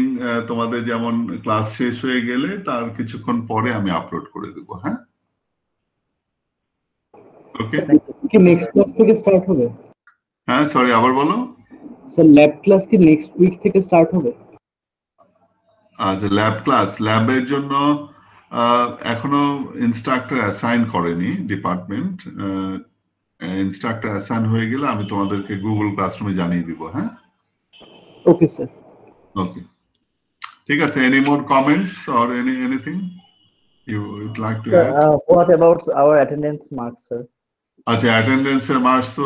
তোমাদের যেমন ক্লাস শেষ হয়ে গেলে তার কিছুক্ষণ পরে আমি আপলোড করে দেব। হ্যাঁ, ওকে। কি নেক্সট ক্লাস থেকে স্টার্ট হবে? হ্যাঁ, সরি, আবার বলো। স্যার ল্যাব ক্লাস কি নেক্সট উইক থেকে স্টার্ট হবে? আচ্ছা, ল্যাবের জন্য এখনো ইনস্ট্রাক্টর অ্যাসাইন করেনি ডিপার্টমেন্ট। ইনস্ট্রাক্টর অ্যাসাইন হয়ে গেলে আমি তোমাদেরকে গুগল ক্লাসরুমে জানিয়ে দিব। হ্যাঁ, ওকে স্যার। ওকে, ঠিক আছে। Any more comments or anything you would like to add? What about our attendance marks, sir? আচ্ছা, অ্যাটেন্ডেন্স এর মার্কস তো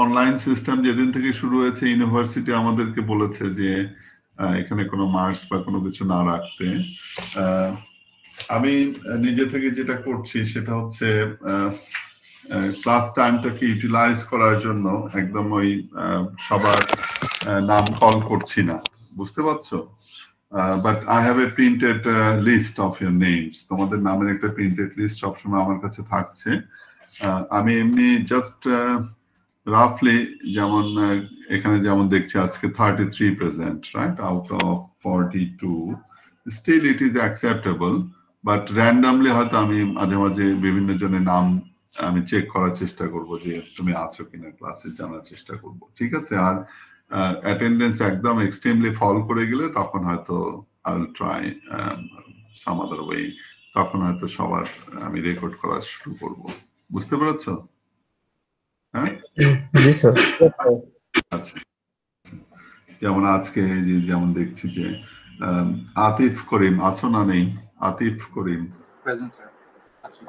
অনলাইন সিস্টেম যেদিন থেকে শুরু হয়েছে ইউনিভার্সিটি আমাদেরকে বলেছে যে এখানে কোনো মার্কস বা কোনো কিছু না রাখতে। আমি নিজে থেকে যেটা করছি সেটা হচ্ছে ক্লাস টাইমটাকে ইউটিলাইজ করার জন্য একদম ওই সবার নাম কল করছি না, বুঝতে পারছো? But I have a printed list of your names. তোমাদের নামের একটা প্রিন্টেড লিস্ট সবসময় আমার কাছে থাকছে। আমি এমনি জাস্ট রাফলি যেমন এখানে যেমন দেখছি আজকে 33 present, right, out of 42, still it is acceptable, but randomly হয়তো আমি মাঝে মাঝে বিভিন্ন জনের নাম আমি চেক করার চেষ্টা করব যে তুমি আছো কিনা ক্লাসে, জানার চেষ্টা করব, ঠিক আছে? আর অ্যাটেন্ডেন্স একদম এক্সট্রিমলি ফল করে গেলে তখন হয়তো I will try some other way, তখন হয়তো সবার আমি রেকর্ড করা শুরু করব। বুঝতে পেরেছো? হ্যাঁ, জি স্যার। আচ্ছা, যেমন আজকে যেমন দেখছি যে আতিফ করিম আছো না নেই? আতিফ করিম প্রেজেন্ট স্যার।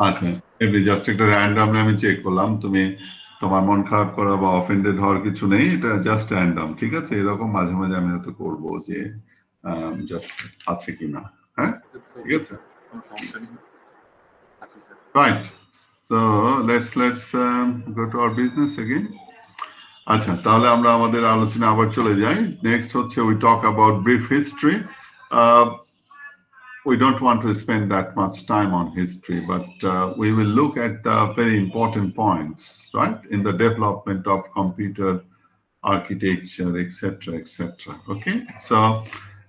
আচ্ছা, এমনি জাস্ট একটা র্যান্ডমলি আমি চেক করলাম, তুমি তোমার মন খারাপ করা বা অফেন্ডেড হওয়ার কিছু নেই, এটা জাস্ট র্যান্ডম, ঠিক আছে? এরকম মাঝে মাঝে আমি হয়তো করবো যে জাস্ট আছে কিনা, হ্যাঁ, ঠিক আছে, right. So let's go to our business again. আচ্ছা, তাহলে আমরা আমাদের আলোচনা আবার চলে যাই। নেক্সট হচ্ছে we talk about brief history. We don't want to spend that much time on history, but we will look at the very important points, right, in the development of computer architecture, etc., etc. Okay, so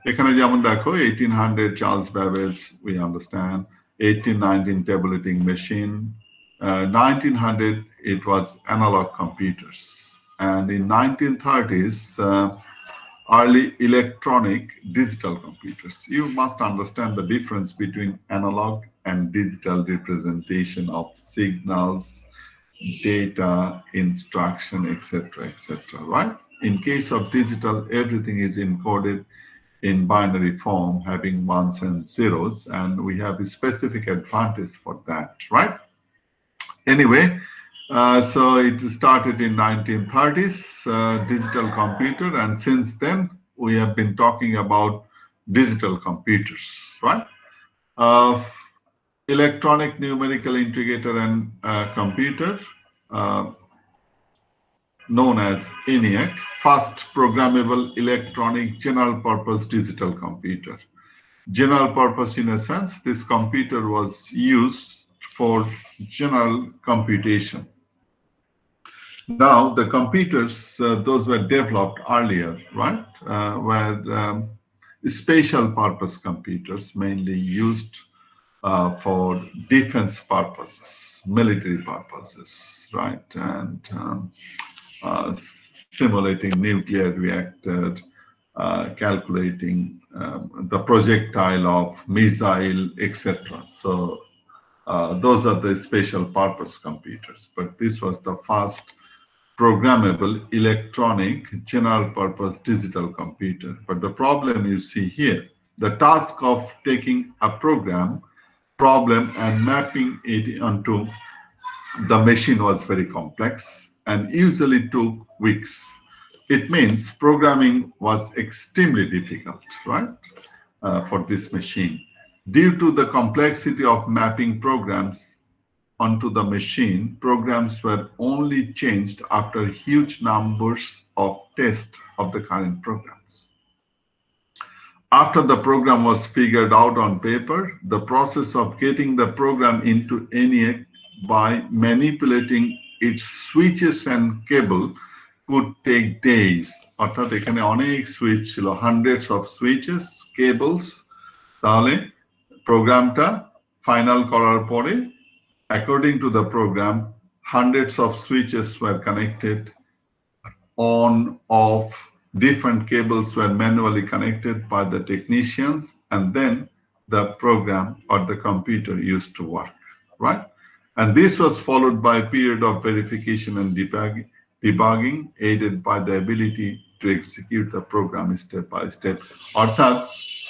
এখানে যেমন দেখো 1800 Charles Babbage, we understand, 1819 tabulating machine, 1900 it was analog computers, and in 1930s early electronic digital computers. You must understand the difference between analog and digital representation of signals, data, instruction, etc., etc., right? In case of digital, everything is encoded in binary form, having ones and zeros, and we have a specific advantage for that, right? Anyway, so it started in 1930s, digital computer, and since then we have been talking about digital computers, right? Electronic numerical integrator and computer, known as ENIAC, first programmable electronic general purpose digital computer. General purpose in a sense, this computer was used for general computation. Now, the computers, those were developed earlier, right, were special purpose computers, mainly used for defense purposes, military purposes, right, and simulating nuclear reactor, calculating the projectile of missile, etc. So those are the special purpose computers, but this was the first programmable electronic general purpose digital computer. But the problem you see here, the task of taking a problem and mapping it onto the machine was very complex and usually took weeks. It means programming was extremely difficult, right, for this machine. Due to the complexity of mapping programs onto the machine, programs were only changed after huge numbers of tests of the current programs. After the program was figured out on paper, the process of getting the program into ENIAC by manipulating its switches and cable could take days. অর্থাৎ এখানে অনেক switch ছিল, hundreds of switches, cables, তাহলে প্রোগ্রামটা final করার পরে according to the program, hundreds of switches were connected, on, off, different cables were manually connected by the technicians, and then the program or the computer used to work, right? And this was followed by a period of verification and debugging, aided by the ability to execute the program step by step. অর্থাৎ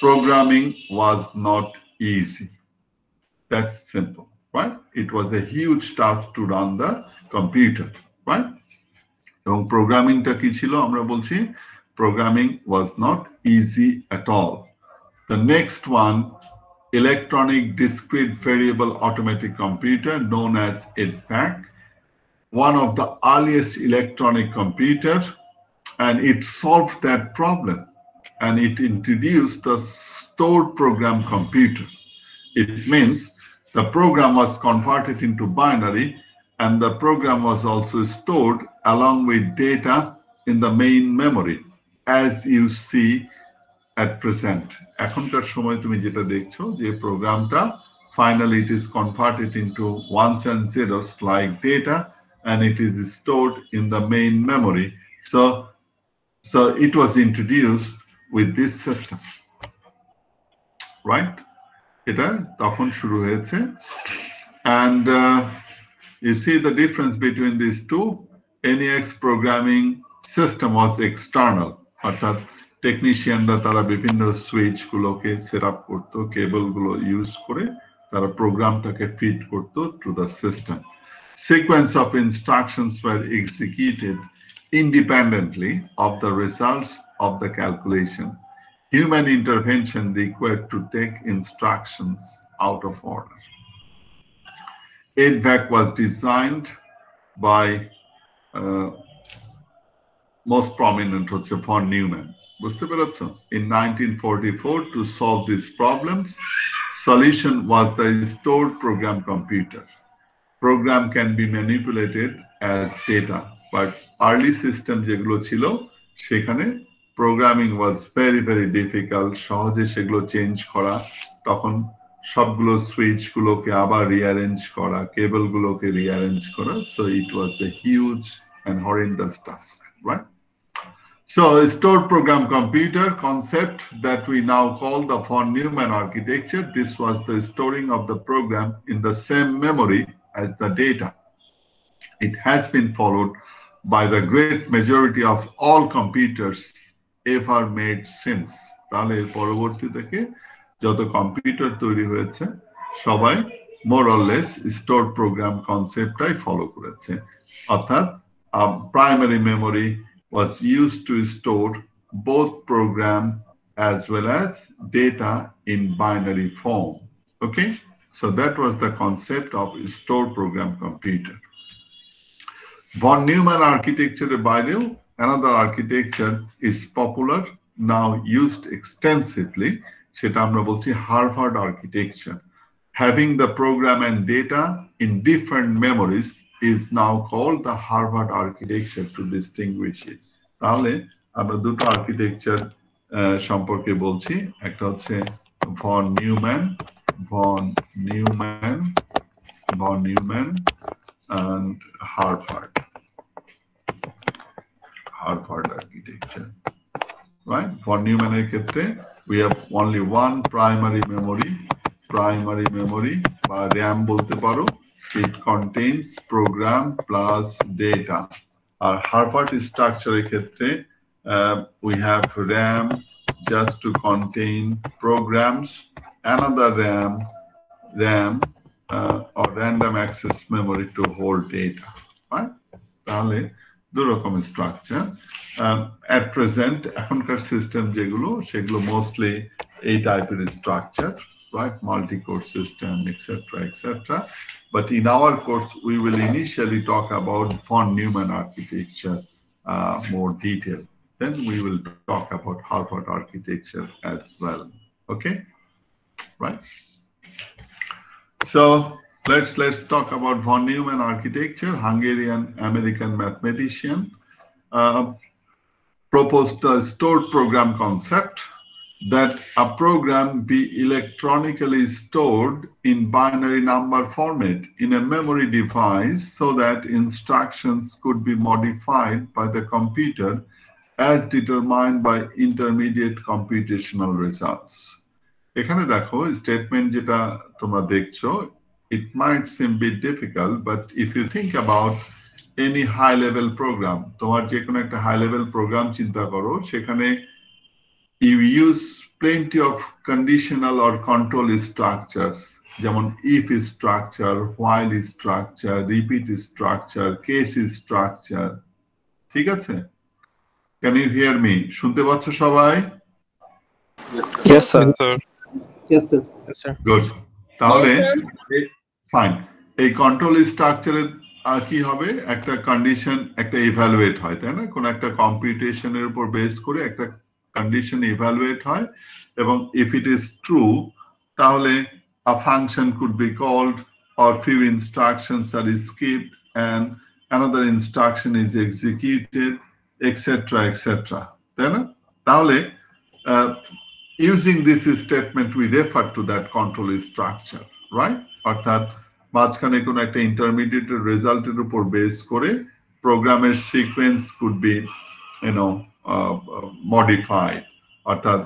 programming was not easy. That's simple. Right? It was a huge task to run the computer, right? এবং প্রোগ্রামিংটা কি ছিল আমরা বলছি, programming was not easy at all. The next one, electronic discrete variable automatic computer, known as EDVAC, one of the earliest electronic computer, and it solved that problem, and it introduced the stored program computer. It means the program was converted into binary, and the program was also stored along with data in the main memory, as you see at present. এখনকার সময় তুমি যেটা দেখছো যে প্রোগ্রামটা Finally, it is converted into ones and zeros like data, and it is stored in the main memory. So it was introduced with this system, right? এটা তখন শুরু হয়েছে, and you see the difference between these two. NEX programming system was external, অর্থাৎ টেকনিশিয়ানরা তারা বিভিন্ন switch গুলোকে set up করতো, কেবল গুলো ইউজ করে তারা প্রোগ্রামটাকে ফিড করতো to the system. Sequence of instructions were executed independently of the results of the calculation. Human intervention required to take instructions out of order. EDVAC was designed by most prominent হচ্ছে von Neumann. বুঝতে পেরেছো? In 1944, to solve these problems, solution was the stored program computer. Program can be manipulated as data, but early system যেগুলো ছিল সেখানে programming was very very difficult. সহজে সেগুলো change করা, তখন সবগুলো সুইচ গুলোকে আবার রিঅ্যারেঞ্জ করা, কেবল গুলোকে রিঅ্যারেঞ্জ করা. So it was a huge and horrendous task, right? So a stored program computer concept that we now call the von Neumann architecture. This was the storing of the program in the same memory as the data. It has been followed by the great majority of all computers ever made since. তাহলে পরবর্তী থেকে যত computer তৈরি হয়েছে সবাই more or less stored program conceptটাই follow করেছে. অর্থাৎ primary memory was used to store both program as well as data in binary form. Okay, so that was the concept of stored program computer. Von Neumann architecture বাইরেও another architecture is popular, now used extensively. সেটা আমরা বলছি Harvard architecture. Having the program and data in different memories is now called the Harvard architecture to distinguish it. তাহলে আমরা দুটো architecture সম্পর্কে বলছি, একটা হচ্ছে von Neumann and Harvard architecture, right? Von Neumann এর ক্ষেত্রে we have only one primary memory বা RAM বলতে পারো. It contains program plus data. Our Harvard structure ক্ষেত্রে we have RAM just to contain programs, another RAM or random access memory to hold data, right? তাহলে দুরকম structure. At present এখনকার system যেগুলো সেগুলো mostly এই টাইপের structure, right? Multi-core system, etc. But in our course, we will initially talk about von Neumann architecture more detail. Then we will talk about Harvard architecture as well. Okay, right? So let's talk about von Neumann architecture. Hungarian-American mathematician proposed a stored program concept, that a program be electronically stored in binary number format in a memory device so that instructions could be modified by the computer as determined by intermediate computational results. এখানে দেখো statement যেটা তোমরা দেখছো, it might seem a bit difficult, but if you think about any high level program, তোমার যে কোনো একটা high level program চিন্তা করো, সেখানে you use plenty of conditional or control structures, যেমন if structure, while structure, repeat structure, case structure. ঠিক আছে? Can you hear me? শুনতে পাচ্ছ সবাই? Yes, sir. Yes, sir. Yes, sir. Good. তাহলে Yes, sir. ফাইন, এই কন্ট্রোল স্ট্রাকচারে কি হবে, একটা কন্ডিশন একটা ইভ্যালুয়েট হয়, তাই না? কোন একটা কম্পিউটেশনের উপর বেস করে একটা condition evaluate হয়, এবং if it is true তাহলে a function could be called or few instructions are skipped and another instruction is executed, etc. তাই না? তাহলে using this statement we refer to that control structure, right? অর্থাৎ মাঝখানে কোনো একটা ইন্টারমিডিয়েট রেজাল্টের উপর বেস করে প্রোগ্রামের সিকোয়েন্স কুড বি মডিফাইড, অর্থাৎ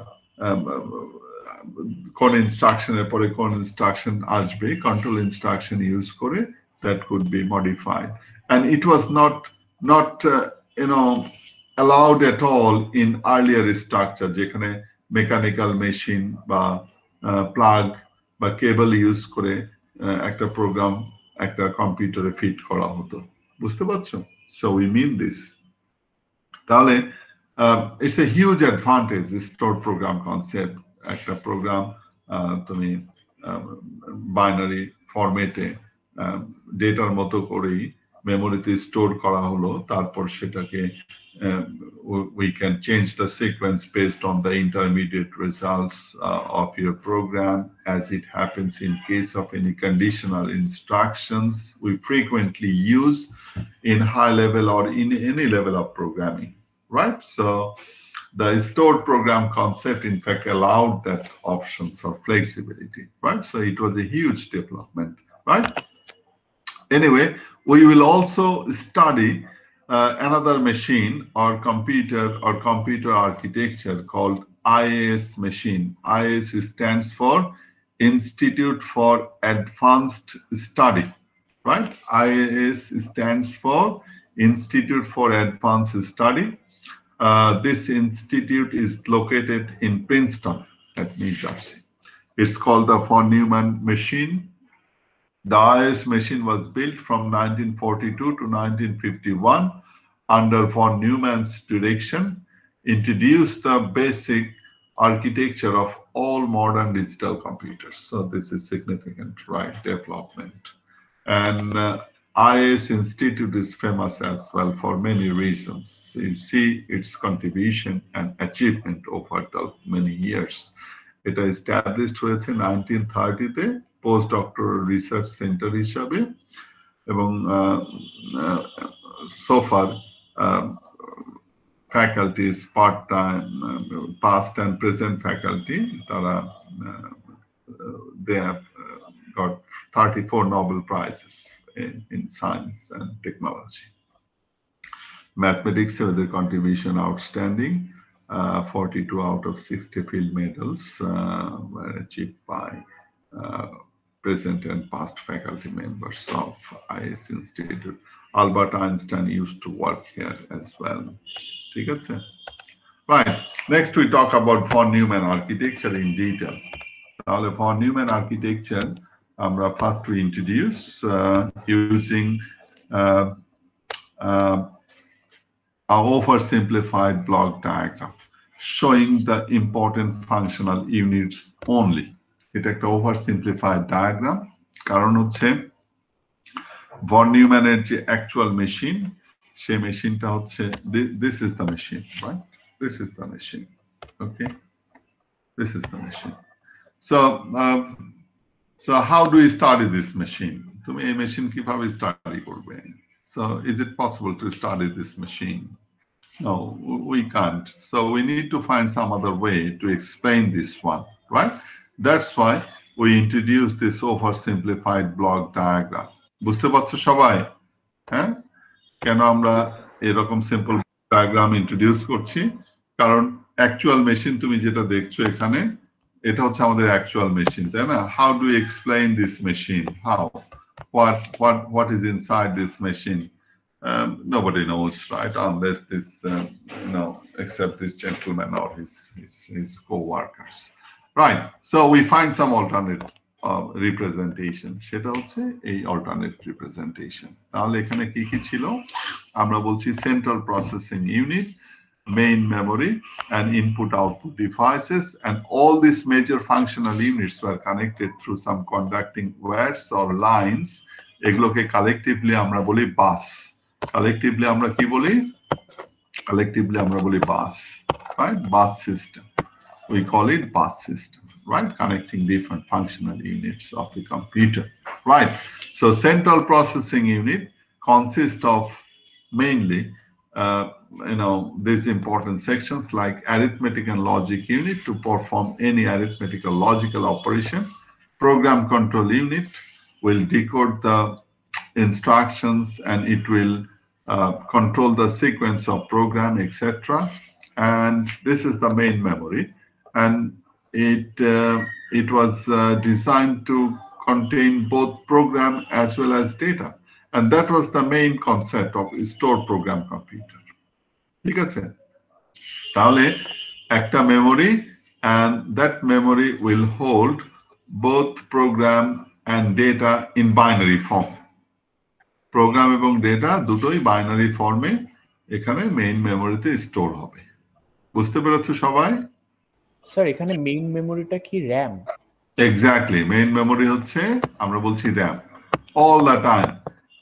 কোন ইনস্ট্রাকশনের পরে কোন ইনস্ট্রাকশন আসবে কন্ট্রোল ইনস্ট্রাকশন ইউজ করে that could be modified, and it was not allowed at all in earlier structure যেখানে মেকানিক্যাল মেশিন বা প্লাগ বা কেবল ইউজ করে একটা প্রোগ্রাম একটা কম্পিউটারে ফিট করা হতো। বুঝতে পারছো? So we mean this. তাহলে it's a huge advantage, this stored program concept. একটা প্রোগ্রাম তুমি বাইনারি ফরম্যাটে ডেটার মতো করেই মেমোরিতে স্টোর করা হলো, তারপর সেটাকে we can change the sequence based on the intermediate results of your program, as it happens in case of any conditional instructions we frequently use in high level or in any level of programming, right? So the stored program concept in fact allowed that options of flexibility, right? So it was a huge development, right? Anyway, we will also study another machine or computer architecture called IAS machine. IAS stands for Institute for Advanced Study, right? IAS stands for Institute for Advanced Study. This institute is located in Princeton at New Jersey. It's called the von Neumann machine. The IAS machine was built from 1942 to 1951 under von Neumann's direction, introduced the basic architecture of all modern digital computers. So this is significant, right, development. And IAS Institute is famous as well for many reasons. You see its contribution and achievement over the many years. It was established in 1930-তে postdoctoral research center হিসাবে, এবং so far faculties, part-time, past and present faculty, they have got 34 Nobel Prizes in science and technology. Mathematics, their contribution outstanding. 42 out of 60 field medals were achieved by present and past faculty members of IAS Institute. Albert Einstein used to work here as well. Right. Next, we talk about von Neumann architecture in detail. Now, the von Neumann architecture, first we introduce using an oversimplified block diagram showing the important functional units only. এটা একটা oversimplified diagram, কারণ হচ্ছে von Neumann's যে actual machine, সেই মেশিনটা হচ্ছে this is the machine, right? This is the machine, okay? This is the machine. So how do we study this machine? তুমি এই machine কিভাবে study করবে? So is it possible to study this machine? No, we can't. So we need to find some other way to explain this one, right? That's why we introduce this oversimplified block diagram. বুঝতে পারছো সবাই? হ্যাঁ? কেন আমরা এরকম simple diagram introduce করছি? কারণ actual machine তুমি যেটা দেখছো এখানে, এটা হচ্ছে আমাদের অ্যাকচুয়াল মেশিন, তাই না? How do we explain this machine? How? What is inside this machine? Nobody knows, right? Unless this, except this gentleman or his co-workers, right? So we find some alternate representation. সেটা হচ্ছে এই alternate representation. তাহলে এখানে কি কি ছিল? আমরা বলছি central processing unit, main memory, and input-output devices, and all these major functional units were connected through some conducting wires or lines. এগুলোকে collectively আমরা বলি bus. Collectively আমরা কি বলি? Collectively আমরা বলি bus, right? Bus system. We call it bus system, right? Connecting different functional units of the computer, right? So central processing unit consists of mainly, these important sections like arithmetic and logic unit to perform any arithmetical logical operation. program control unit will decode the instructions and it will control the sequence of program, etc. And this is the main memory, and it was designed to contain both program as well as data, and that was the main concept of stored program computer. ঠিক আছে, তাহলে একটা memory, and that memory will hold both program and data in binary form. Program এবং data দুটোই binary ফর্মে এখানে main মেমোরিতে store হবে। বুঝতে পেরেছো সবাই? স্যার এখানে মেইন মেমোরিটা কি RAM? এক্স্যাক্টলি, মেইন মেমোরি হচ্ছে আমরা বলছি RAM অল দ্য টাইম।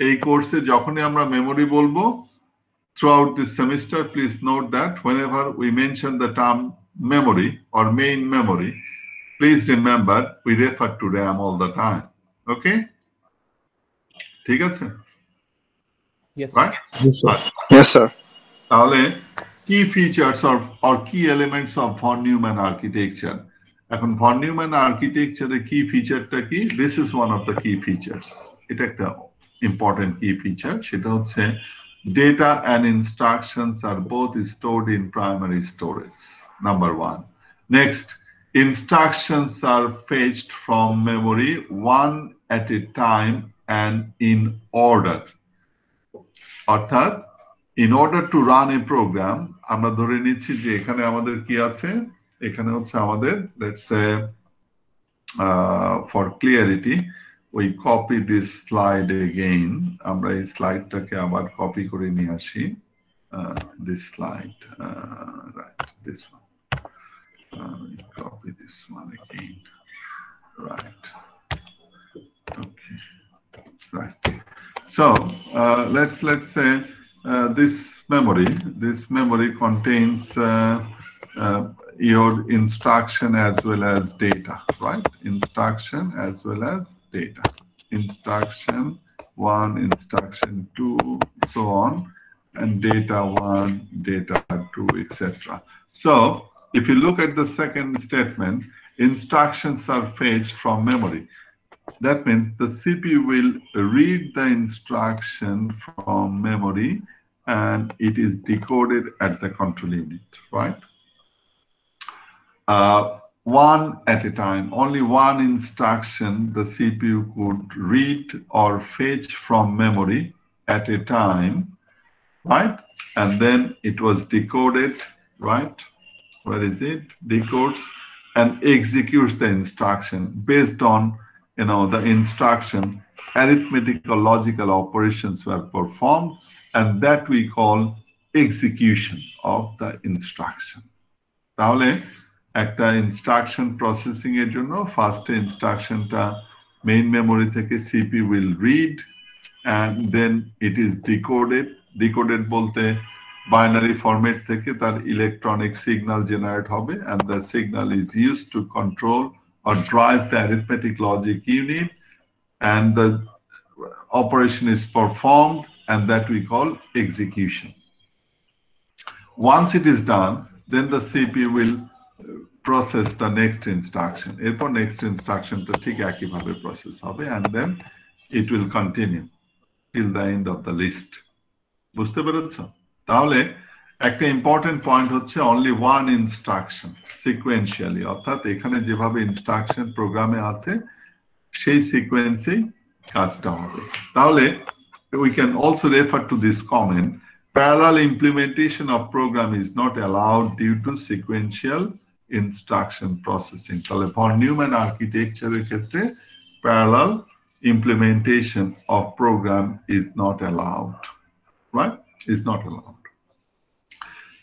এই কোর্সে যখনই আমরা মেমোরি বলবো throughout this semester, please note that whenever we mention the term memory or main memory, please remember we refer to RAM all the time. Okay? ঠিক আছে? Yes, right? Yes, sir. তাহলে key features or key elements of von Neumann architecture. এখন von Neumann architecture এর key featureটা কি? This is one of the key features. এটা একটা important key feature, সেটা হচ্ছে data and instructions are both stored in primary storage. Number one. Next, instructions are fetched from memory one at a time and in order. অর্থাৎ in order to run a program, আমরা ধরে নিচ্ছি যে এখানে আমাদের কি আছে, এখানে হচ্ছে আমাদের let's say for clarity we copy this slide again. আমরা এই স্লাইডটাকে আবার কপি করে নিয়ে আসি, this slide, right, this one, copy this one again, right, okay, right. So let's say this memory contains your instruction as well as data, right? Instruction as well as data. Instruction 1, instruction 2, so on, and data 1, data 2, etc. So if you look at the second statement, instructions are fetched from memory. That means the CPU will read the instruction from memory and it is decoded at the control unit, right? One at a time, only one instruction the CPU could read or fetch from memory at a time, right? And then it was decoded, right? Where is it? Decodes and executes the instruction based on, you know, the instruction. Arithmetic or logical operations were performed, and that we call execution of the instruction. তাহলে একটা instruction processing এর জন্য first ইনস্ট্রাকশনটা main memory থেকে CPU will read and then it is decoded বলতে binary format থেকে তার electronic signal generate হবে and the signal is used to control or drive the arithmetic logic unit and the operation is performed, and that we call execution. Once it is done, then the CPU will process the next instruction. এরপর next instruction টা ঠিক একই ভাবে process হবে, and then it will continue till the end of the list. বুঝতে পেরেছো? তাহলে একটা ইম্পর্টেন্ট পয়েন্ট হচ্ছে only one instruction sequentially, অর্থাৎ এখানে যেভাবে ইনস্ট্রাকশন প্রোগ্রামে আছে সেই সিকোয়েন্সেই কাজটা হবে। তাহলে we can also refer to this comment, parallel implementation of program is not allowed due to sequential instruction processing. তাহলে von Neumann architecture এর ক্ষেত্রে parallel implementation of program is not allowed, right? Is not allowed.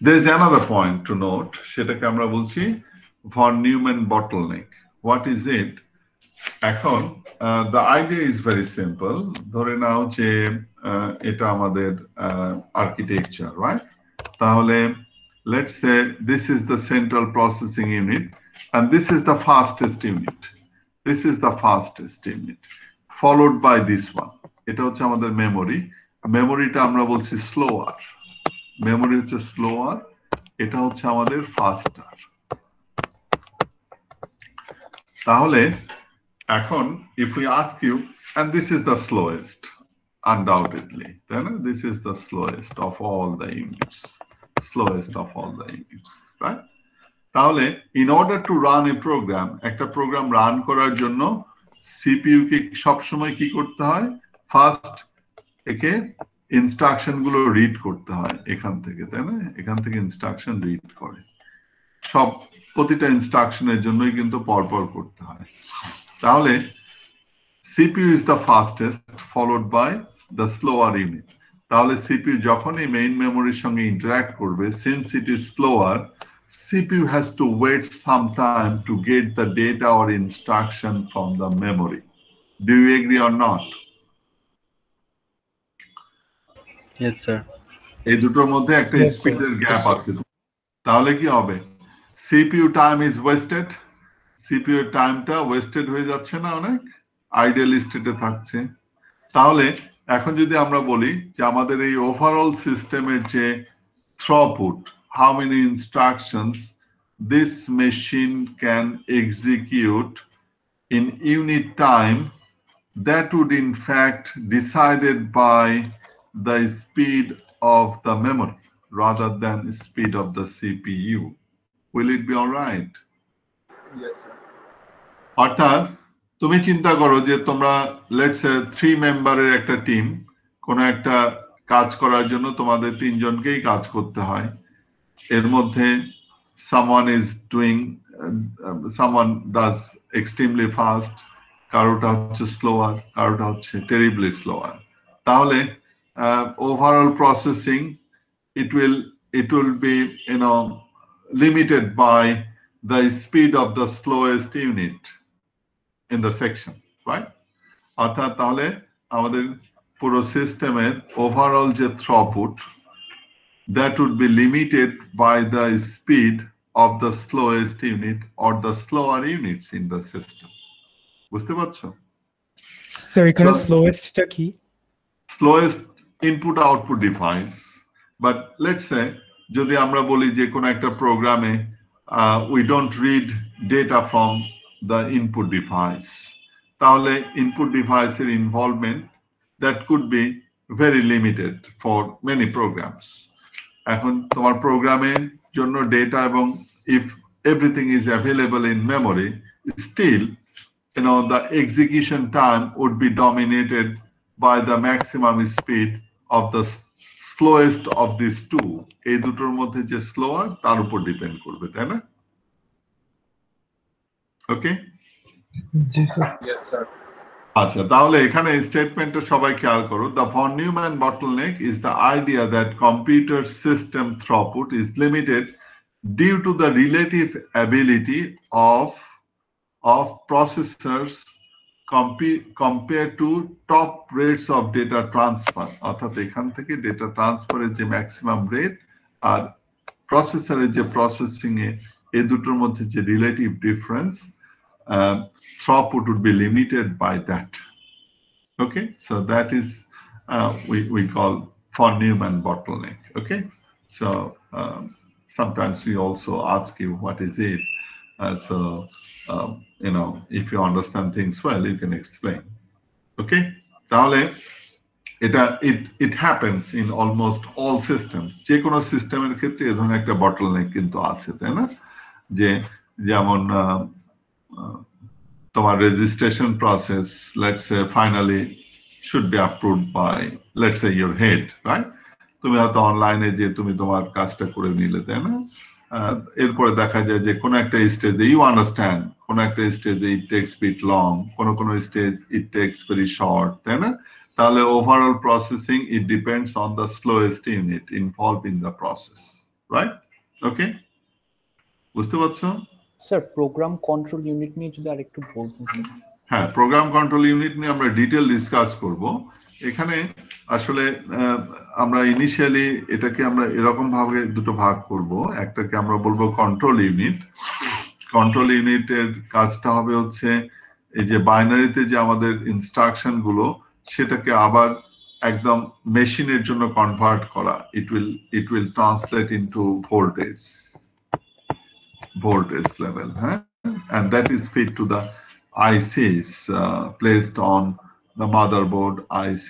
There is another point to note, সেটাকে আমরা বলছি von Neumann bottleneck. What is it? এখন the idea is very simple. ধরে নাও যে এটা আমাদের architecture, right? তাহলে let's say this is the central processing unit and this is the fastest unit. This is the fastest unit followed by this one. এটা হচ্ছে আমাদের memory. মেমোরিটা আমরা বলছি slower. মেমোরি হচ্ছে slower, এটা হচ্ছে আমাদের faster. তাহলে এখন if we ask you, and this is the slowest, undoubtedly, then this is the slowest of all the units, right? তাহলে in order to run a program, একটা program run করার জন্য CPU কে সবসময় কি করতে হয়? ফার্স্ট একে ইনস্ট্রাকশন গুলো রিড করতে হয় এখান থেকে, তাই না? এখান থেকে ইনস্ট্রাকশন রিড করে, সব প্রতিটা ইনস্ট্রাকশনের জন্যই কিন্তু পরপর করতে হয়। তাহলে CPU is the fastest followed by the slower unit. তাহলে CPU যখনই মেইন মেমোরির সঙ্গে ইন্টারঅ্যাক্ট করবে, since it is slower, CPU has to wait some time to get the data or instruction from the memory. Do you agree or not? Yes, sir. এই দুটোর মধ্যে একটা স্পিডের গ্যাপ আছে। তাহলে কি হবে? CPU time is wasted, CPU এর টাইমটা ওয়েস্টেড হয়ে যাচ্ছে না, অনেক আইডেল স্টেটে থাকছে। তাহলে এখন যদি আমরা বলি যে আমাদের এই ওভারঅল সিস্টেমের যে throughput, how many instructions this machine can execute in unit time, that would in fact decided by the speed of the memory rather than speed of the CPU. Will it be all right? Yes, sir. অর্থাৎ তুমি চিন্তা করো যে তোমরা let's say 3 মেম্বারের একটা team, কোন একটা কাজ করার জন্য তোমাদের তিনজনকেই কাজ করতে হয়। এর মধ্যে someone is doing someone does extremely fast, কারোটা হচ্ছে slower, কারোটা হচ্ছে terribly slower। তাহলে overall processing it will be limited by the speed of the slowest unit in the section, right? অর্থাৎ তাহলে আমাদের পুরো সিস্টেমের ওভারঅল যে throughput, that would be limited by the speed of the slowest unit or the slower units in the system. বুঝতে পারছো? Sir এখানে স্লোয়েস্টটা কি? Slowest input output device, but let's say যদি আমরা বলি যে কোন একটা প্রোগ্রামে we don't read data from the input device, তাহলে input device এর involvement that could be very limited for many programs. এখন তোমার প্রোগ্রামের জন্য ডেটা এবং if everything is available in memory, still the execution time would be dominated by the maximum speed of the slowest of these two. এই দুটোর মধ্যে যে slower তার উপর ডিপেন্ড করবে, তাই না? ওকে, জি স্যার। Yes, sir. আচ্ছা, তাহলে এখানে স্টেটমেন্টটা সবাই খেয়াল করো। The von Neumann bottleneck is the idea that computer system throughput is limited due to the relative ability of processors compared to top rates of data transfer. অর্থাৎ এখান থেকে ডেটা ট্রান্সফারের যে ম্যাক্সিমাম রেট আর প্রসেসরের যে প্রসেসিং এ, এই দুটোর মধ্যে যে relative difference, throughput would be limited by that. Okay, so that is we call von Neumann bottleneck. Okay, so sometimes we also ask you what is it. So if you understand things well, you can explain. Okay, তাহলে এটা it happens in almost all systems. যে কোনো সিস্টেমের ক্ষেত্রে এই ধরনের একটা bottleneck কিন্তু আছে, তাই না? যে যেমন তোমার registration process, let's say finally should be approved by, let's say, your head, right? তুমি হয়তো অনলাইনে যে তুমি তোমার কাজটা করে নিলে, তাই না? এরপরে দেখা যায় যে কোন একটা স্টেজে you understand, কোন একটা স্টেজে it takes bit long, কোন stage it takes very short, তাই না? তাহলে overall processing it depends on the slowest unit involved in the process, right? Okay, বুঝতে পারছো? স্যার প্রোগ্রাম কন্ট্রোল ইউনিট নিয়ে যদি আরেকটু বলতেন। হ্যাঁ, প্রোগ্রাম কন্ট্রোল ইউনিট নিয়ে আমরা ডিটেইল ডিসকাস করব। এখানে আসলে আমরা ইনিশিয়ালি এটাকে আমরা এরকম ভাবে দুটো ভাগ করব। একটাকে আমরা বলবো কন্ট্রোল ইউনিট। কন্ট্রোল ইউনিটের কাজটা হবে হচ্ছে এই যে বাইনারিতে যে আমাদের ইনস্ট্রাকশন গুলো, সেটাকে আবার একদম মেশিনের জন্য কনভার্ট করা। It will translate into voltage level, and that is fed to the ICs placed on the motherboard IC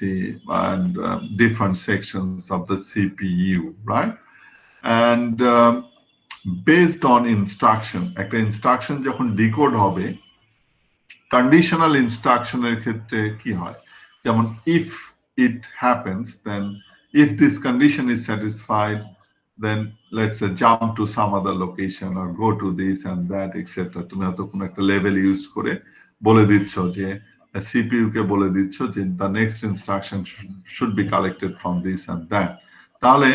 and different sections of the CPU, right? And based on instruction, একটা instruction যখন decode হবে, conditional instruction এর ক্ষেত্রে কি হয়? যেমন if it happens, then if this condition is satisfied, then let's say jump to some other location or go to this and that, etc. তুমি হয়তো কোনো একটা লেভেল ইউজ করে বলে দিচ্ছ যে CPU কে বলে দিচ্ছ যে the next instruction should be collected from this and that. তাহলে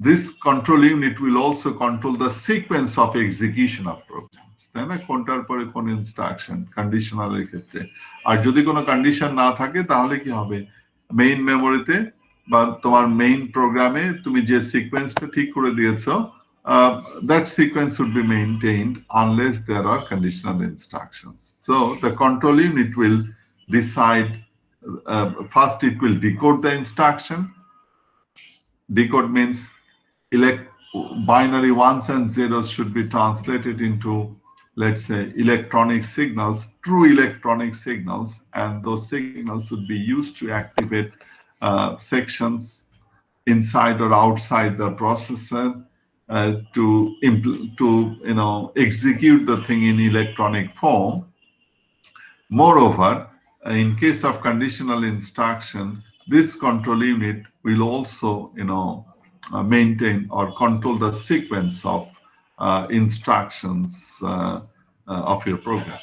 this control unit will also control the sequence of execution of programs. তাই না? কোনটার পরে কোন ইনস্ট্রাকশন কন্ডিশনাল এর ক্ষেত্রে। আর যদি কোনো কন্ডিশন না থাকে তাহলে কি হবে? মেইন মেমোরিতে বা তোমার মেইন প্রোগ্রামে তুমি যে সিকোয়েন্সটা ঠিক করে দিয়েছো, that sequence should be maintained unless there are conditional instructions. So the control unit will decide, first it will decode the instruction. Decode means binary ones and zeros should be translated into, let's say, electronic signals, true electronic signals, and those signals should be used to activate sections inside or outside the processor to execute the thing in electronic form. Moreover, in case of conditional instruction, this control unit will also maintain or control the sequence of instructions of your program.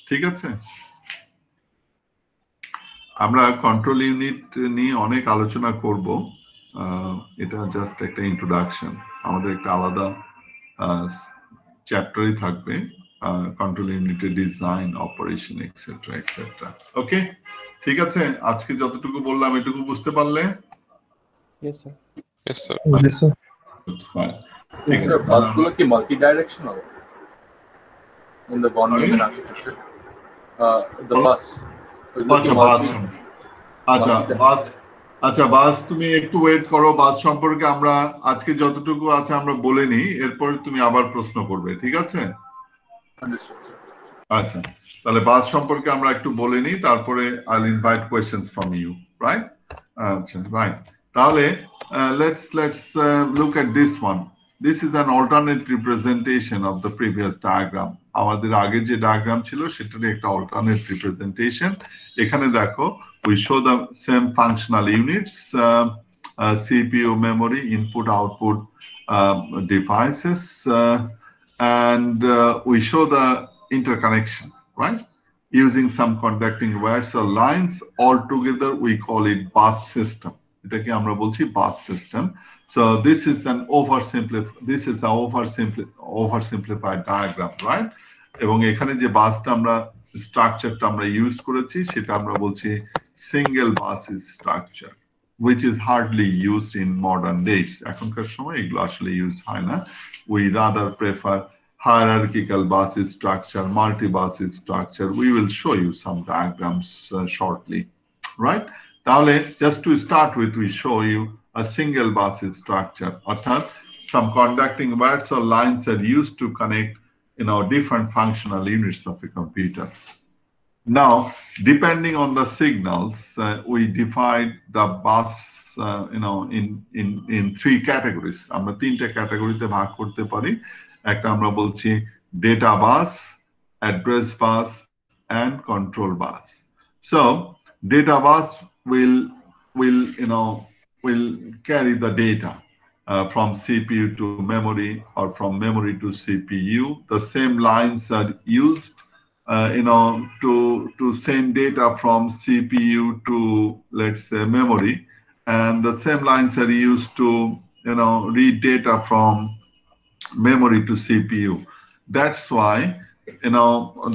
ঠিক আছে? আমরা control unit নিয়ে অনেক আলোচনা করব, এটা just একটা introduction. আমাদের একটা আলাদা চ্যাপ্টারই থাকবে কন্ট্রোল ইউনিটের ডিজাইন, অপারেশন, এক্সেট্রা এক্সেট্রা। ওকে, ঠিক আছে? আজকে যতটুকু বললাম এটুকু বুঝতে পারলে? Yes sir. Yes sir. Yes, sir. Fine. Yes sir. Busগুলো কি multi-directional in the bond Sorry? given architecture? The bus. আচ্ছা বাস, তুমি একটু ওয়েট করো। বাস সম্পর্কে আমরা আজকে যতটুকু আছে আমরা বলে নিই, এরপর তুমি আবার প্রশ্ন করবে, ঠিক আছে? আচ্ছা, তাহলে বাস সম্পর্কে আমরা একটু বলে নিই, তারপরে I'll invite questions from you, right? আচ্ছা, right. তাহলে let's look at this one. This is an alternate representation of the previous diagram. আমাদের আগের যে ডায়াগ্রাম ছিল সেটারই একটা alternate representation. এখানে দেখো, we show the same functional units, CPU, memory, input, output devices, and we show the interconnection, right? Using some conducting wires or lines, all together we call it bus system. এটাকে আমরা বলছি bus system. So this is an oversimplified diagram, right? এবং এখানে যে বাসটা আমরা স্ট্রাকচারটা আমরা ইউজ করেছি সেটা আমরা বলছি single bus structure, which is hardly used in modern days. এখনকার সময় এগুলো আসলে ইউজ হয় না। We rather prefer hierarchical bus structure, multi-bus structure. We will show you some diagrams shortly, right? তাহলে just to start with, we show you a single bus structure. অর্থাৎ some conducting wires or lines are used to connect different functional units of a computer. Now, depending on the signals, we divide the bus in three categories. আমরা তিনটা ক্যাটাগরিতে ভাগ করতে পারি। একটা আমরা বলছি data bus, address bus, and control bus. So, data bus will carry the data from CPU to memory or from memory to CPU. The same lines are used to send data from CPU to, let's say, memory, and the same lines are used to read data from memory to CPU. That's why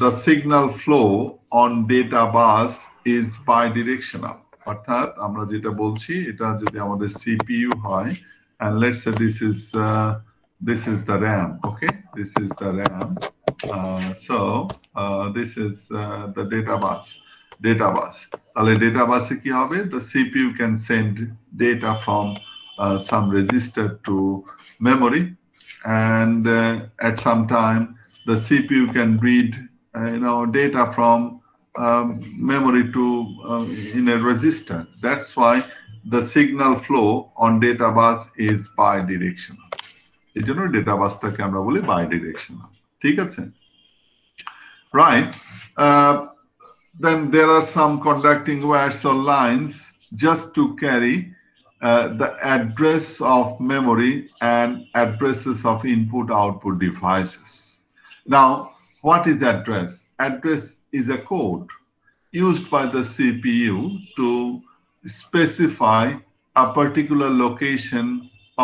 the signal flow on data bus is bidirectional. অর্থাৎ আমরা যেটা বলছি, এটা যদি আমাদের CPU হয়, and let's say this is the RAM, okay? This is the RAM. So this is the data bus. তাহলে data bus এ কি হবে? The CPU can send data from some register to memory, and at some time the CPU can read data from memory to in a register. That's why the signal flow on data bus is bidirectional. এই জন্য data busটাকে আমরা বলি bidirectional. ঠিক আছে? Right. Then there are some conducting wires or lines just to carry the address of memory and addresses of input-output devices. Now, what is address? Address is a code used by the CPU to specify a particular location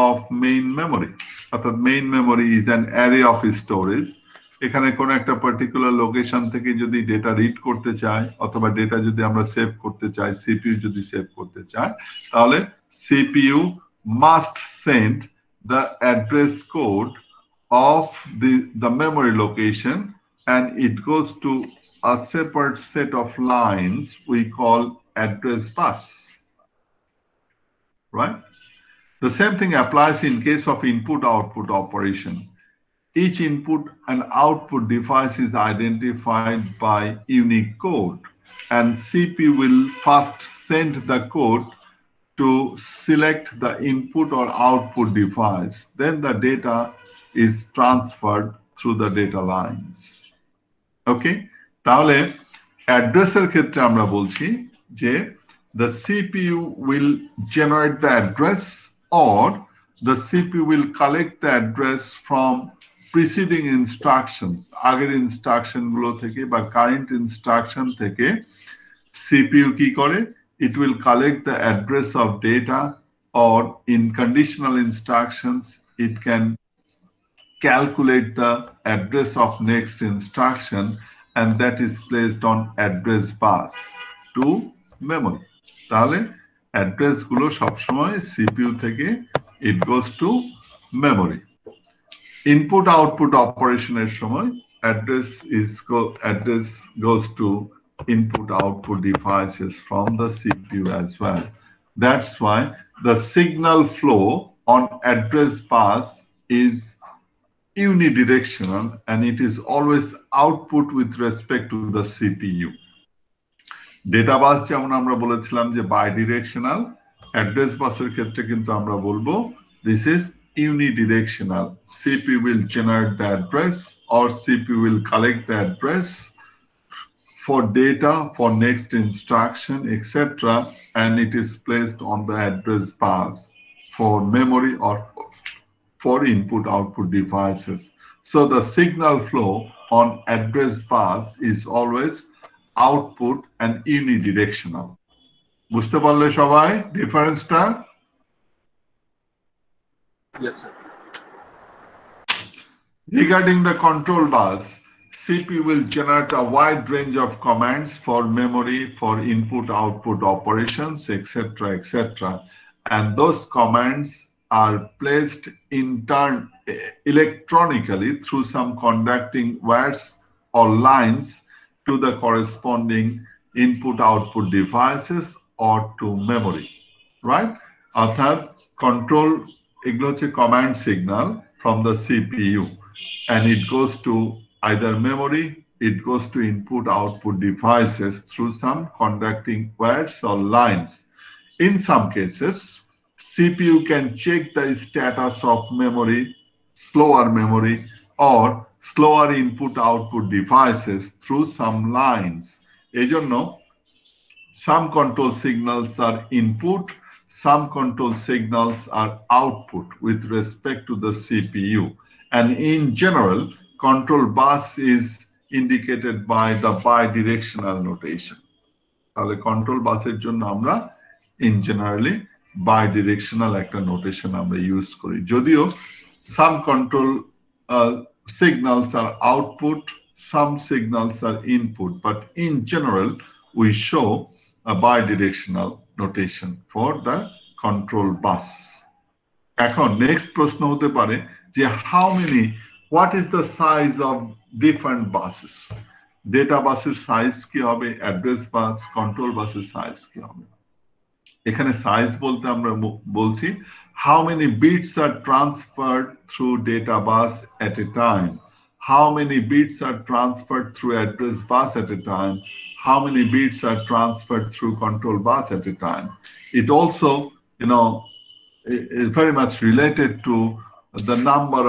of main memory. অর্থাৎ main memory is an array of storage. এখানে কোন একটা particular location থেকে যদি data read করতে চাই অথবা data যদি আমরা সেভ করতে চাই, সিপিইউ যদি সেভ করতে চাই, তাহলে CPU must send the address code of the memory location, and it goes to a separate set of lines we call address bus. Right? The same thing applies in case of input-output operation. Each input and output device is identified by unique code, and CPU will first send the code to select the input or output device. Then the data is transferred through the data lines. Okay? তাহলে অ্যাড্রেসের ক্ষেত্রে আমরা বলছি যে the CPU will generate the address, or the CPU will collect the address from preceding instructions, আগের instruction গুলো থেকে বা current instruction থেকে CPU কি করে? It will collect the address of data, or in conditional instructions, it can calculate the address of next instruction, and that is placed on address bus to memory. তাহলে address গুলো সবসময় CPU থেকে it goes to memory. Input output operation এর সময় address goes to input output devices from the CPU as well. That's why the signal flow on address bus is unidirectional, and it is always output with respect to the CPU. Data bus যেমন আমরা বলেছিলাম যে bidirectional, address busের ক্ষেত্রে কিন্তু আমরা বলবো this is unidirectional. CPU will generate the address, or CPU will collect the address for data for next instruction, etc., and it is placed on the address bus for memory or for input-output devices. So the signal flow on address bus is always output and unidirectional. বুঝতে পারলে সবাই ডিফারেন্সটা? Yes, sir. Regarding the control bus, CPU will generate a wide range of commands for memory, for input-output operations, etc., etc. And those commands are placed in turn electronically through some conducting wires or lines to the corresponding input-output devices or to memory, right? অর্থাৎ control এগুলো হচ্ছে command signal from the CPU, and it goes to either memory, it goes to input-output devices through some conducting wires or lines. In some cases, CPU can check the status of memory, slower memory, or slower input-output devices through some lines. এজন্য some control signals are input, some control signals are output with respect to the CPU. And in general, control bus is indicated by the bidirectional notation. তাহলে control busের জন্য আমরা in generally bidirectional একটা notation আমরা use করি। যদিও some control signals are output, some signals are input, but in general we show a bidirectional notation for the control bus. এখন next প্রশ্ন হতে পারে যে what is the size of different buses? Data busের size কি হবে, address bus, control busের size কি হবে? এখানে size বলতে আমরা বলছি how many bits are transferred through data bus at a time, how many bits are transferred through address bus at a time, how many bits are transferred through control bus at a time. It also, is very much related to the number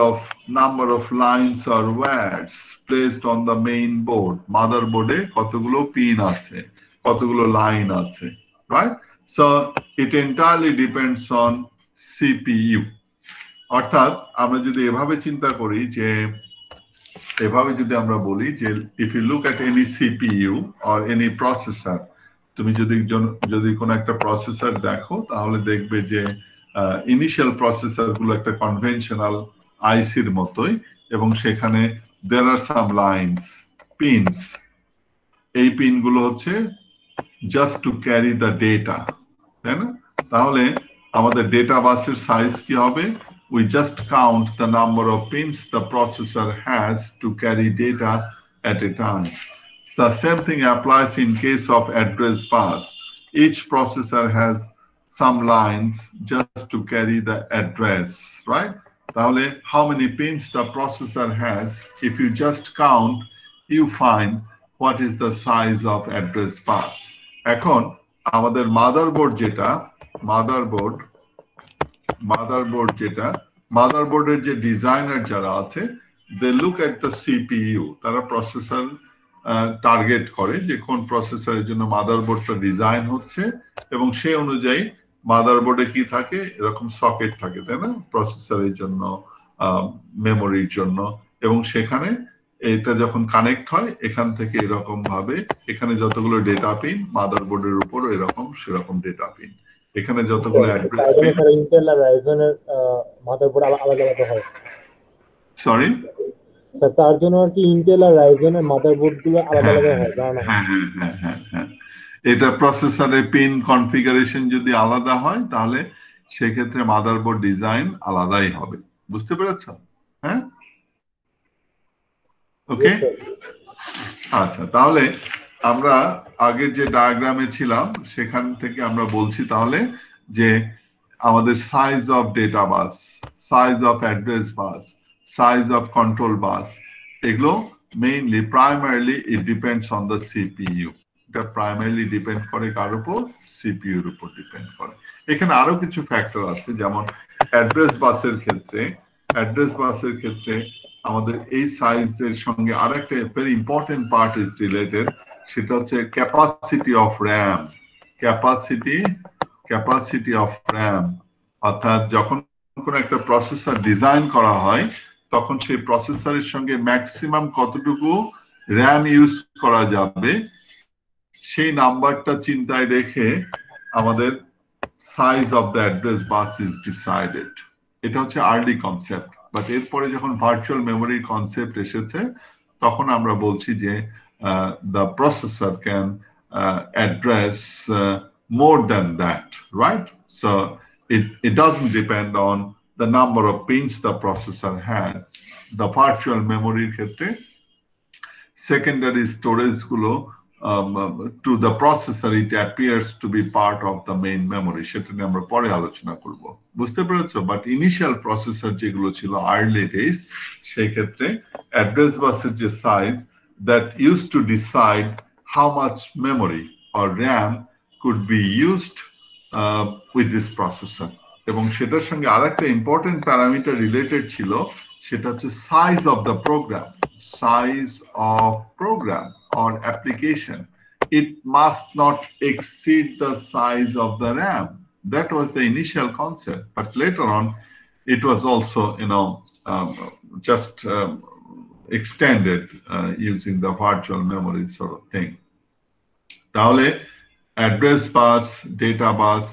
of lines or words placed on the main board. Motherboard কতগুলো pin আছে, কতগুলো line আছে, right? So it entirely depends on CPU. অর্থাৎ আমরা যদি এভাবে চিন্তা করি যে এভাবে যদি আমরা বলি যে if you look at any CPU or any processor, তুমি যদি কোনো একটা প্রসেসর দেখো তাহলে দেখবে যে ইনিশিয়াল প্রসেসর গুলো একটা কনভেনশনাল আইসির মতোই, এবং সেখানে there are some lines, pins. এই পিন গুলো হচ্ছে just to carry the data, তাই না? তাহলে আমাদের ডেটা বাসের সাইজ কি হবে? We just count the number of pins the processor has to carry data at a time. The same thing applies in case of address bus. Each processor has some lines just to carry the address, right? তাহলে how many pins the processor has, if you just count, you find what is the size of address bus. এখন আমাদের মাদারবোর্ডের যে designer যারা আছে, they look at the CPU. তারা processor target করে যে কোন প্রসেসরের জন্য মাদারবোর্ডটা ডিজাইন হচ্ছে, এবং সেই অনুযায়ী মাদারবোর্ডে কি থাকে, এরকম সকেট থাকে, তাই না? প্রসেসরের জন্য, মেমোরির জন্য, এবং সেখানে এটা যখন কানেক্ট হয় এখান থেকে এরকম ভাবে এখানে যতগুলো ডেটা পিন, মাদারবোর্ডের উপর সেরকম ডেটা পিন, এখানে যতগুলো অ্যাড্রেস পিন। ইন্টেল আর রাইজেনের মাদারবোর্ড আলাদা আলাদা হয়। সরি স্যার, তার জন্য আর কি ইন্টেল আর রাইজেনের মাদারবোর্ড গুলো আলাদা আলাদা হয়, জানা? হ্যাঁ, এটা প্রসেসরের পিন কনফিগারেশন যদি আলাদা হয় তাহলে সেক্ষেত্রে মাদারবোর্ড ডিজাইন আলাদাই হবে। বুঝতে পেরেছো? হ্যাঁ, ওকে, আচ্ছা। তাহলে আমরা আগের যে ডায়াগ্রামে ছিলাম সেখান থেকে আমরা বলছি তাহলে যে আমাদের size of data bus, size of address bus, size of control bus, এগুলো mainly primarily it depends on the CPU. এটা প্রাইমারিলি ডিপেন্ড করে কার উপর? সিপিইউ এর উপর ডিপেন্ড করে। এখানে আরো কিছু ফ্যাক্টর আছে, যেমন অ্যাড্রেস বাসের ক্ষেত্রে আমাদের এই সাইজের সঙ্গে আরেকটা very important part is related, সেটা হচ্ছে capacity of RAM. Capacity of RAM অর্থাৎ যখন কোনো একটা প্রসেসর ডিজাইন করা হয় তখন সেই প্রসেসরের সঙ্গে ম্যাক্সিমাম কতটুকু র্যাম ইউজ করা যাবে সেই নাম্বারটা চিন্তায় রেখে আমাদের size of the address bus is decided. এটা হচ্ছে আর্লি কনসেপ্ট, বাট এরপরে যখন ভার্চুয়াল মেমোরির কনসেপ্ট এসেছে তখন আমরা বলছি যে the processor can address more than that, right? So it doesn't depend on the number of pins the processor has. The virtual memory ক্ষেত্রে secondary storage গুলো to the processor it appears to be part of the main memory, সেটা নিয়ে আমরা পরে আলোচনা করব। বুঝতে পেরেছো? বাট ইনিশিয়াল প্রসেসর যেগুলো ছিল আর্লি ডেজ, সেই ক্ষেত্রে অ্যাড্রেস বাসের যে size that used to decide how much memory or RAM could be used with this processor, এবং সেটার সঙ্গে আরেকটা ইম্পর্টেন্ট প্যারামিটার রিলেটেড ছিল, সেটা হচ্ছে size of the program. Size of program or application, it must not exceed the size of the RAM. That was the initial concept, but later on it was also just extended using the virtual memory sort of thing. তাহলে address বাস, data বাস,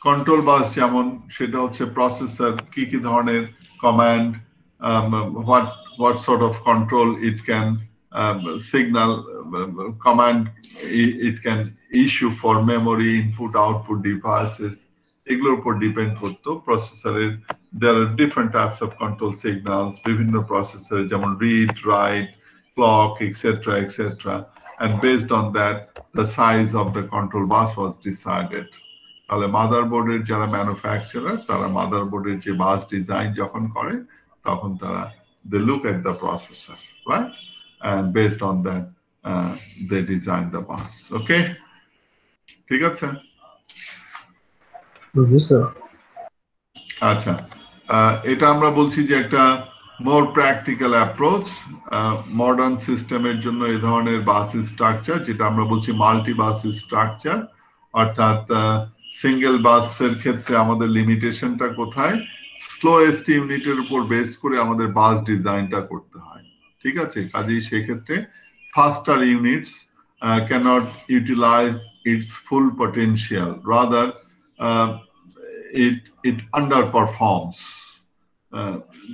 control bus যেমন সেটা হচ্ছে processor কি কি ধরনের command, what sort of control it can signal, command it can issue for memory input output devices, এগুলোর উপর depend করতো প্রসেসরের। there are different types of control signals বিভিন্ন প্রসেসরে, যেমন read, write, clock, etc. and based on that the size of the control bus was decided. তাহলে মাদারবোর্ডের যারা manufacturer তারা মাদারবোর্ডের যে বাস ডিজাইন যখন করে তখন তারা they look at the processor, right? And based on that, they design the bus. Okay? ঠিক আছে? জি স্যার। আচ্ছা, এটা আমরা বলছি যে একটা মোর প্র্যাকটিক্যাল অ্যাপ্রোচ মডার্ন সিস্টেমের জন্য এই ধরনের বাস স্ট্রাকচার, যেটা আমরা বলছি মাল্টি বাস স্ট্রাকচার। অর্থাৎ সিঙ্গেল বাসের ক্ষেত্রে আমাদের লিমিটেশনটা কোথায়? স্লোয়েস্ট ইউনিটের উপর বেস করে আমাদের বাস ডিজাইনটা করতে হয়, ঠিক আছে? কাজেই সেক্ষেত্রে ফাস্টার units cannot utilize its full potential, rather it underperforms,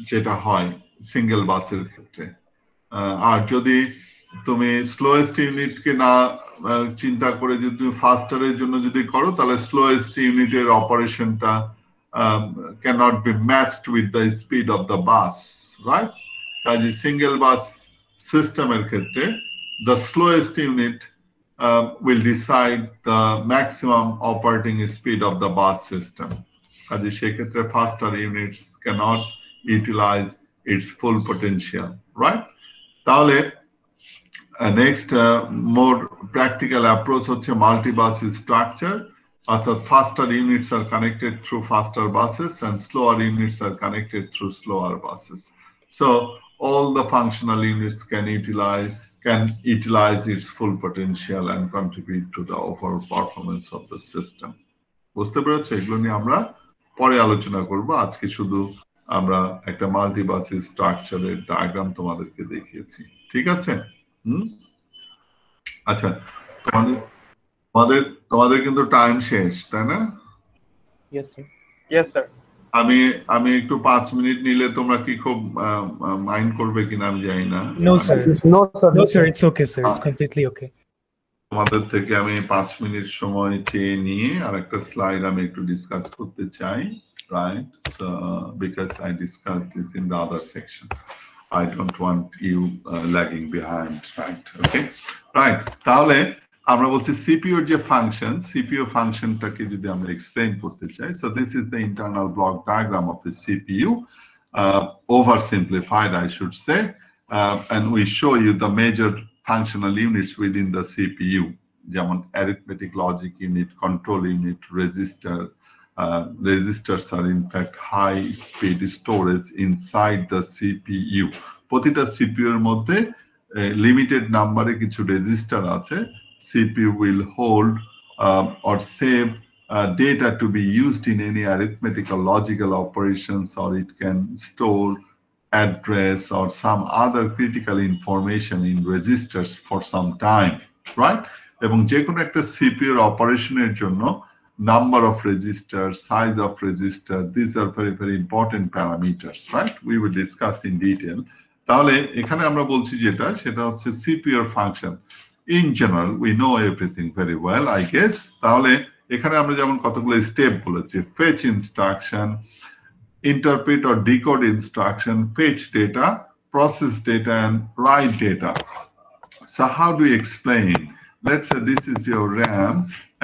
যেটা হয় সিঙ্গেল বাসের ক্ষেত্রে। আর যদি তুমি স্লোয়েস্ট ইউনিটকে না চিন্তা করে যদি তুমি ফাস্টারের জন্য যদি করো, তাহলে স্লোয়েস্ট ইউনিটের অপারেশনটা cannot be matched with the speed of the bus, right? কাজে সিঙ্গেল বাস সিস্টেমের ক্ষেত্রে the slowest unit will decide the maximum operating speed of the bus system. কাজে সেক্ষেত্রে faster units cannot utilize its full potential, right? তাহলে next more practical approach হচ্ছে multi-bus structure. অর্থাৎ faster units are connected through faster buses and slower units are connected through slower buses. So all the functional units can utilize its full potential and contribute to the overall performance of the system. বুঝতে পেরেছো? এগুলো নিয়ে আমরা পরে আলোচনা করব। আজকে শুধু আমরা একটা মাল্টি বাস স্ট্রাকচারের ডায়াগ্রাম তোমাদেরকে দেখিয়েছি, ঠিক আছে? আচ্ছা, তোমাদের কিন্তু টাইম শেষ, তাই না? Yes sir. Yes sir. আমি একটু 5 মিনিট নিলে তোমরা কি খুব মাইন্ড করবে কিনা আমি জানি না। No sir. No sir, it's okay sir. It's completely okay. তোমাদের থেকে আমি 5 মিনিট সময় চেয়ে নিয়ে আর একটা স্লাইড আমি একটু ডিসকাস করতে চাই, right? So, because I discussed this in the other section. I don't want you lagging behind, right? Okay, right. তাহলে আমরা বলছি CPU এর যে ফাংশন, CPU ফাংশনটাকে যদি আমরা এক্সপ্লেইন করতে চাই, so this is the internal block diagram of the CPU, oversimplified I should say, and we show you the major functional units within the CPU, যেমন arithmetic logic unit, control unit, register. Registers are in fact high speed storage inside the CPU. প্রতিটা CPU এর মধ্যে limited নাম্বারে কিছু register আছে। CPU will hold or save data to be used in any arithmetic or logical operations, or it can store address or some other critical information in registers for some time, right? এবং যে কোনো একটা CPU এর অপারেশনের জন্য number of registers, size of register, these are very, very important parameters, right? We will discuss in detail. তাহলে এখানে আমরা বলছি যেটা, সেটা হচ্ছে CPU function. In general, we know everything very well, I guess. তাহলে এখানে আমরা যেমন কতগুলো স্টেপ বলেছি, fetch instruction, interpret or decode instruction, fetch data, process data, and write data. So how do we explain? Let's say this is your RAM,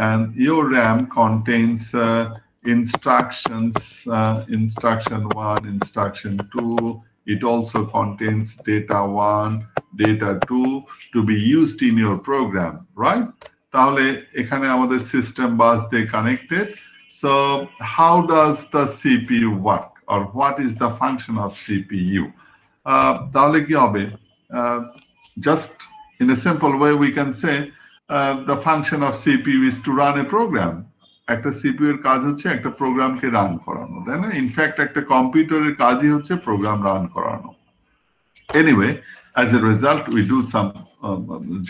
and your RAM contains instructions, instruction 1, instruction 2. It also contains data 1, data 2 to be used in your program, right? তাহলে এখানে আমাদের system bus they connected. So how does the CPU work, or what is the function of CPU? তাহলে কি হবে? Just in a simple way we can say the function of CPU is to run a program. একটা CPU এর কাজ হচ্ছে একটা প্রোগ্রামকে run করানো, তাই না? ইনফ্যাক্ট একটা কম্পিউটারের কাজই হচ্ছে প্রোগ্রাম রান করানো। Anyway, as a result, we do some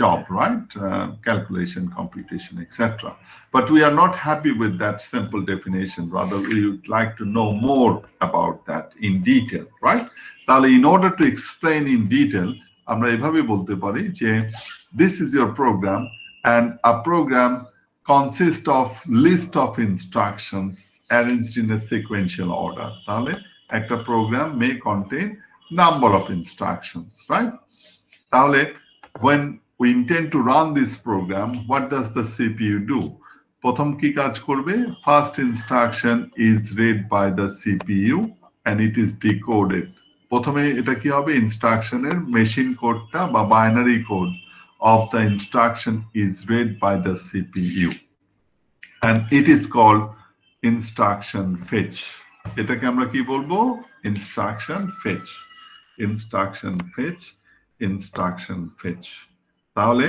job, right? Calculation, computation, etc. But we are not happy with that simple definition. Rather, we would like to know more about that in detail, right? তাহলে in order to explain in detail, আমরা এভাবে বলতে পারি যে this is your program, and a program consists of list of instructions arranged in a sequential order. তাহলে একটা program may contain number of instructions, right? তাহলে when we intend to run this program, what does the CPU do? প্রথম কি কাজ করবে? First instruction is read by the CPU and it is decoded প্রথমে এটা কি হবে, ইনস্ট্রাকশনের মেশিন কোডটা বা binary code of the instruction is read by the CPU and it is called instruction fetch. এটাকে আমরা কি বলবো, instruction fetch, instruction fetch, instruction fetch. তাহলে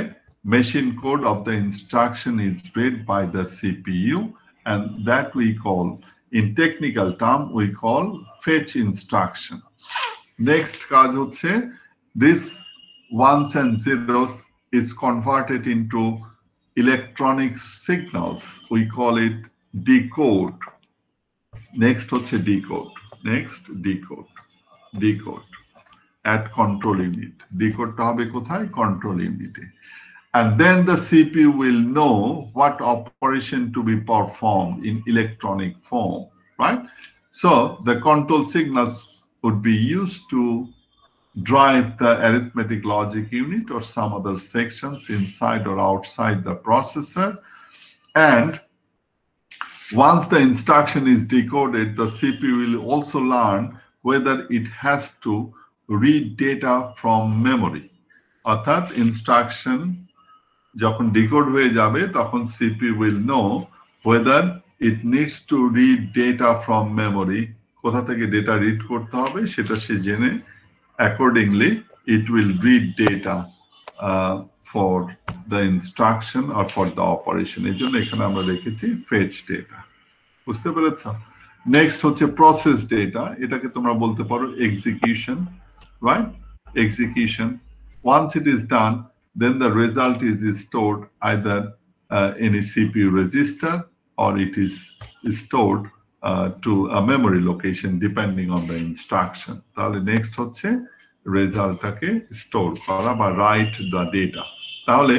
machine code of the instruction is read by the CPU and that we call, in technical term we call fetch instruction. Next কাজ হচ্ছে this ones and zeros is converted into electronic signals. We call it decode. Next হচ্ছে decode. Next decode. Decode at control unit. Decode টা হবে কোথায়? Control unit. And then the CPU will know what operation to be performed in electronic form, right? So the control signals would be used to drive the arithmetic logic unit or some other sections inside or outside the processor. And once the instruction is decoded, the CPU will also learn whether it has to read data from memory. অর্থাৎ instruction যখন decode হয়ে যাবে তখন CPU will know whether it needs to read data from memory, কোথা থেকে data read করতে হবে সেটা সে জেনে accordingly it will read data for the instruction or for the operation. এই জন্য এখানে আমরা রেখেছি fetch data. বুঝতে পেরেছ? নেক্সট হচ্ছে প্রসেস ডেটা, এটাকে তোমরা বলতে পারো execution, right? Execution. Once it is done, then the result is stored either in a CPU register or it is stored to a memory location depending on the instruction. তাহলে next হচ্ছে রেজাল্টটাকে store করা বা write the data. তাহলে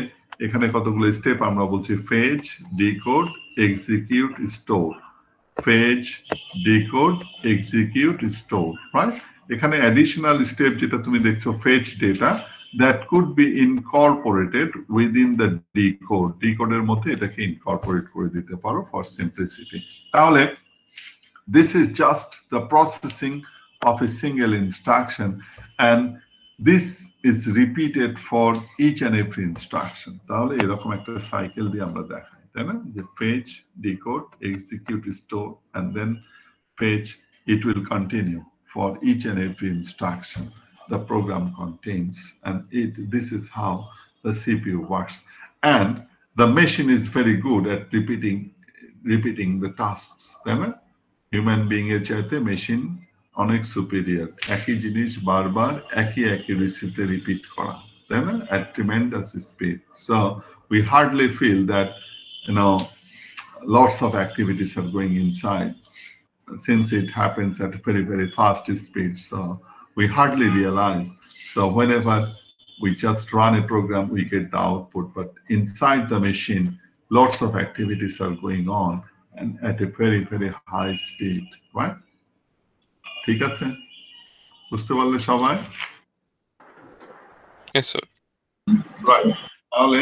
এখানে কতগুলো step আমরা বলছি, fetch, decode, execute, store. Fetch, decode, execute, store, right? এখানে অ্যাডিশনাল স্টেপ যেটা তুমি দেখছো, fetch data, that could be incorporated within the decode. ডিকোডের মধ্যে এটাকে ইনকর্পোরেট করে দিতে পারো for simplicity. তাহলে this is just the processing of a single instruction and this is repeated for each and every instruction. তাহলে এরকম একটা সাইকেল দিয়ে আমরা দেখাই, তাই না? যে fetch, decode, execute, store and then fetch, it will continue for each and every instruction the program contains, and this is how the CPU works. And the machine is very good at repeating the tasks, তাই না? Human being এর চাইতে machine অনেক superior, একই জিনিস বারবার একই অ্যাকুরেসিতে repeat করা, তাই না? at tremendous speed. So we hardly feel that, you know, lots of activities are going inside since it happens at a very, very fast speed. So we hardly realize. So whenever we just run a program, we get the output, but inside the machine, lots of activities are going on and at a very, very high speed, right? ঠিক আছে? বুঝতে পারলে সবাই? Yes, sir. Right. তাহলে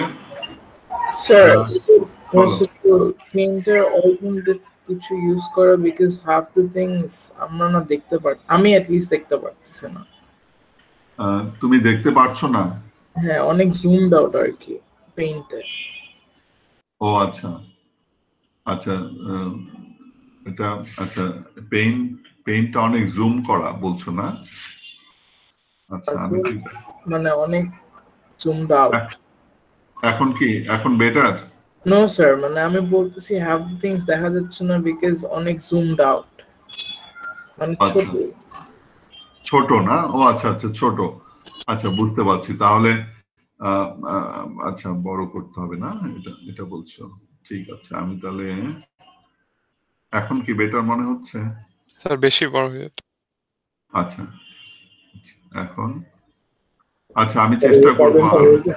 Sir, possible painter alternative কিছু use করা, because half the things আমরা না দেখতে পারি, আমি at least দেখতে পারতেছি না। তুমি দেখতে পাচ্ছ না? হ্যাঁ, অনেক জুমড আউট আর কি পেইন্টে। ও আচ্ছা আচ্ছা, এটা আচ্ছা, পেইন্টটা অনেক জুম করা বলছো না? আচ্ছা, আমি মানে অনেক জুমড আউট। এখন কি, এখন বেটার? নো স্যার, মানে আমি বলতেছি half the things দেখা যাচ্ছে না বিকজ অনেক জুমড আউট, মানে ছোট ছোট না? ও আচ্ছা আচ্ছা, ছোট, আচ্ছা বুঝতে পারছি। তাহলে আচ্ছা, বড় করতে হবে না, এটা বলছো, ঠিক আছে। আমি তাহলে এখন কি বেটার মনে হচ্ছে? স্যার বেশি বড় হয়ে যাচ্ছে। আচ্ছা এখন আচ্ছা, আমি চেষ্টা করব।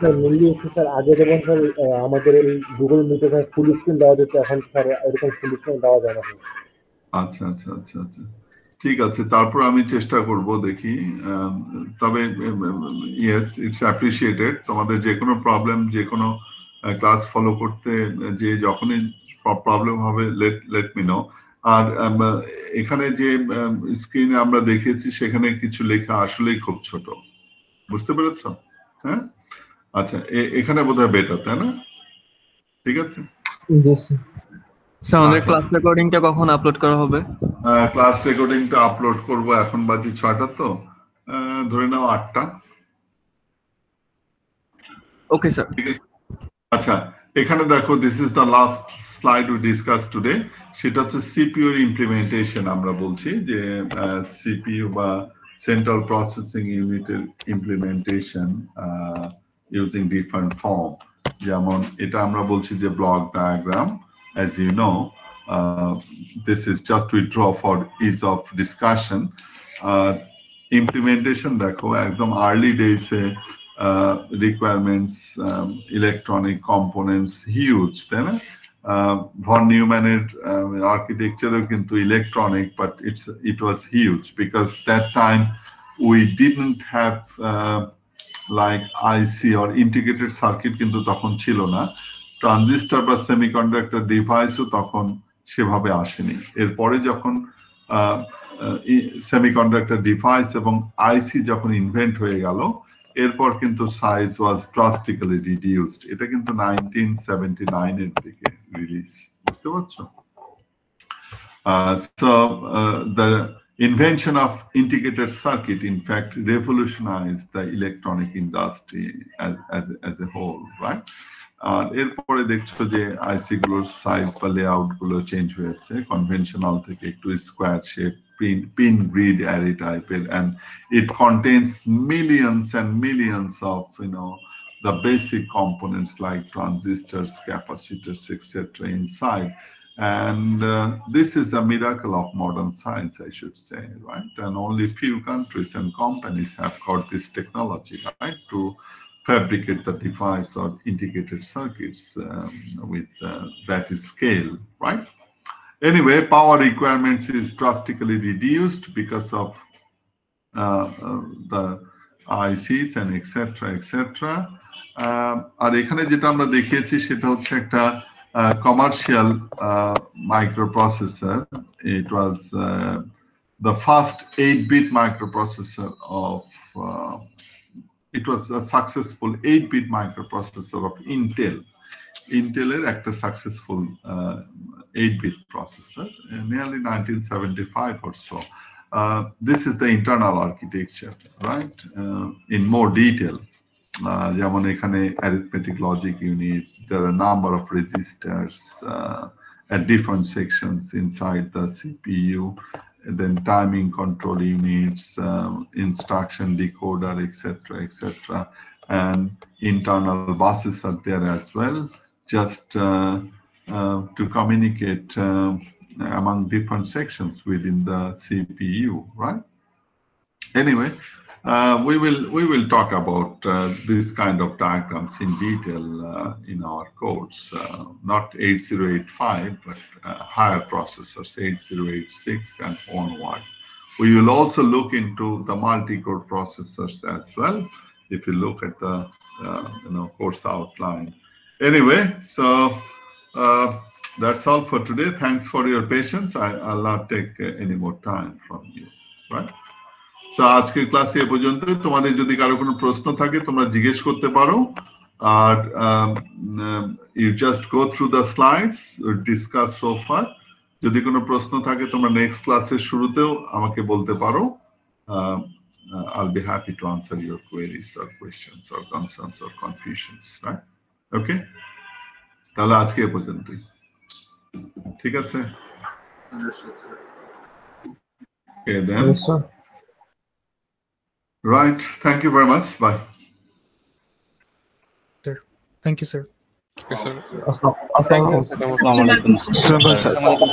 স্যার মেইনলি হচ্ছে স্যার, আগে যেমন স্যার আমাদের এই গুগল মিটে স্যার ফুল স্ক্রিন দেওয়া যেত, এখন স্যার এরকম ফুল স্ক্রিন দেওয়া যায় না। আচ্ছা আচ্ছা আচ্ছা আচ্ছা, ঠিক আছে। তারপর আমি চেষ্টা করব, দেখি। তবে ইয়েস, ইটস অ্যাপ্রিসিয়েটেড। তোমাদের যে কোনো প্রবলেম, যে কোনো ক্লাস ফলো করতে যে যখনই প্রবলেম হবে, লেট মি নো। আর এখানে যে স্ক্রিনে আমরা দেখেছি সেখানে কিছু লেখা আসলেই খুব ছোট, বুঝতে পেরেছ? হ্যাঁ, আচ্ছা, এখানে বোধহয় বেটার, তাই না? ঠিক আছে। স্যার আমাদের ক্লাস রেকর্ডিংটা কখন আপলোড করা হবে? ক্লাস রেকর্ডিংটা আপলোড করব এখন বাজে 6টা, তো ধরে নাও 8টা। Okay sir. আচ্ছা, এখানে দেখো, this is the last slide we discuss today. সেটা হচ্ছে সিপিইউ ইমপ্লিমেন্টেশন। আমরা বলছি যে সিপিইউ বা সেন্ট্রাল প্রসেসিং ইউনিটের ইমপ্লিমেন্টেশন ইউজিং ডিফারেন্ট ফর্ম। যেমন এটা আমরা বলছি যে block diagram, as you know, this is just withdraw for ease of discussion. Implementation দেখো একদম early days এ requirements, electronic components huge, তাই না? Von Neumann's architecture কিন্তু electronic, but it was huge because that time we didn't have like IC or integrated circuit কিন্তু তখন ছিল না। Transistor বা সেমিকন্ডাক্টর ডিভাইসও তখন সেভাবে আসেনি। এরপরে যখন সেমিকন্ডাক্টর ডিভাইস এবং আইসি যখন ইনভেন্ট হয়ে গেল, এরপর কিন্তু সাইজ ওয়াজ ড্রাস্টিক্যালি রিডিউসড। এটা কিন্তু 1979 এর দিকে রিলিজ, বুঝতে পারছো? So the invention of integrated circuit in fact revolutionized the electronic industry as a whole, right? আর এরপরে দেখছো যে আইসি গুলোর সাইজ বা লেআউট গুলো চেঞ্জ হয়েছে, কনভেনশনাল থেকে একটু square shape, pin grid array টাইপের, and it contains millions and millions of the basic components like transistors, capacitors, etc. inside. And this is a miracle of modern science, I should say, right? And only few countries and companies have got this technology, right, to fabricate the device or integrated circuits with that scale, right? Anyway, power requirements is drastically reduced because of the ICs and etc. etc. আর এখানে যেটা আমরা দেখিয়েছি সেটা হচ্ছে একটা commercial microprocessor. It was the first 8-bit microprocessor of it was a successful 8-bit microprocessor of Intel. Intel একটা successful 8-bit processor in nearly 1975 or so. This is the internal architecture, right? In more detail. যেমন এখানে arithmetic logic unit, there are a number of registers at different sections inside the CPU, and then timing control units, instruction decoder, etc., etc. And internal buses are there as well, just to communicate among different sections within the CPU, right? Anyway, we will talk about this kind of diagrams in detail in our course, not 8085, but higher processors, 8086 and onward. We will also look into the multi-core processors as well, if you look at the course outline. Anyway, so that's all for today. Thanks for your patience. I'll not take any more time from you, right? So আজকের ক্লাসে এ পর্যন্ত। তোমাদের যদি কারো কোনো প্রশ্ন থাকে তোমরা জিজ্ঞেস করতে পারো, আর you just go through the slides discussed so far. যদি কোনো প্রশ্ন থাকে তোমরা নেক্সট ক্লাসের শুরুতেও আমাকে বলতে পারো। I'll be happy to answer your queries or questions or concerns or confusions, right? Okay? তাহলে আজকে এ পর্যন্তই, ঠিক আছে? Okay then. Yes, sir. Right. Thank you very much. Bye. Sir. Thank you, sir. Yes, sir. Assalamualaikum, sir. Assalamualaikum,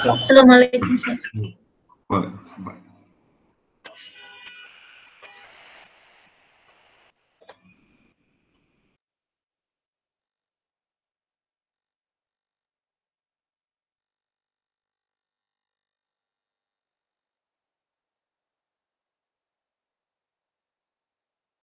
sir. Assalamualaikum, sir. Bye.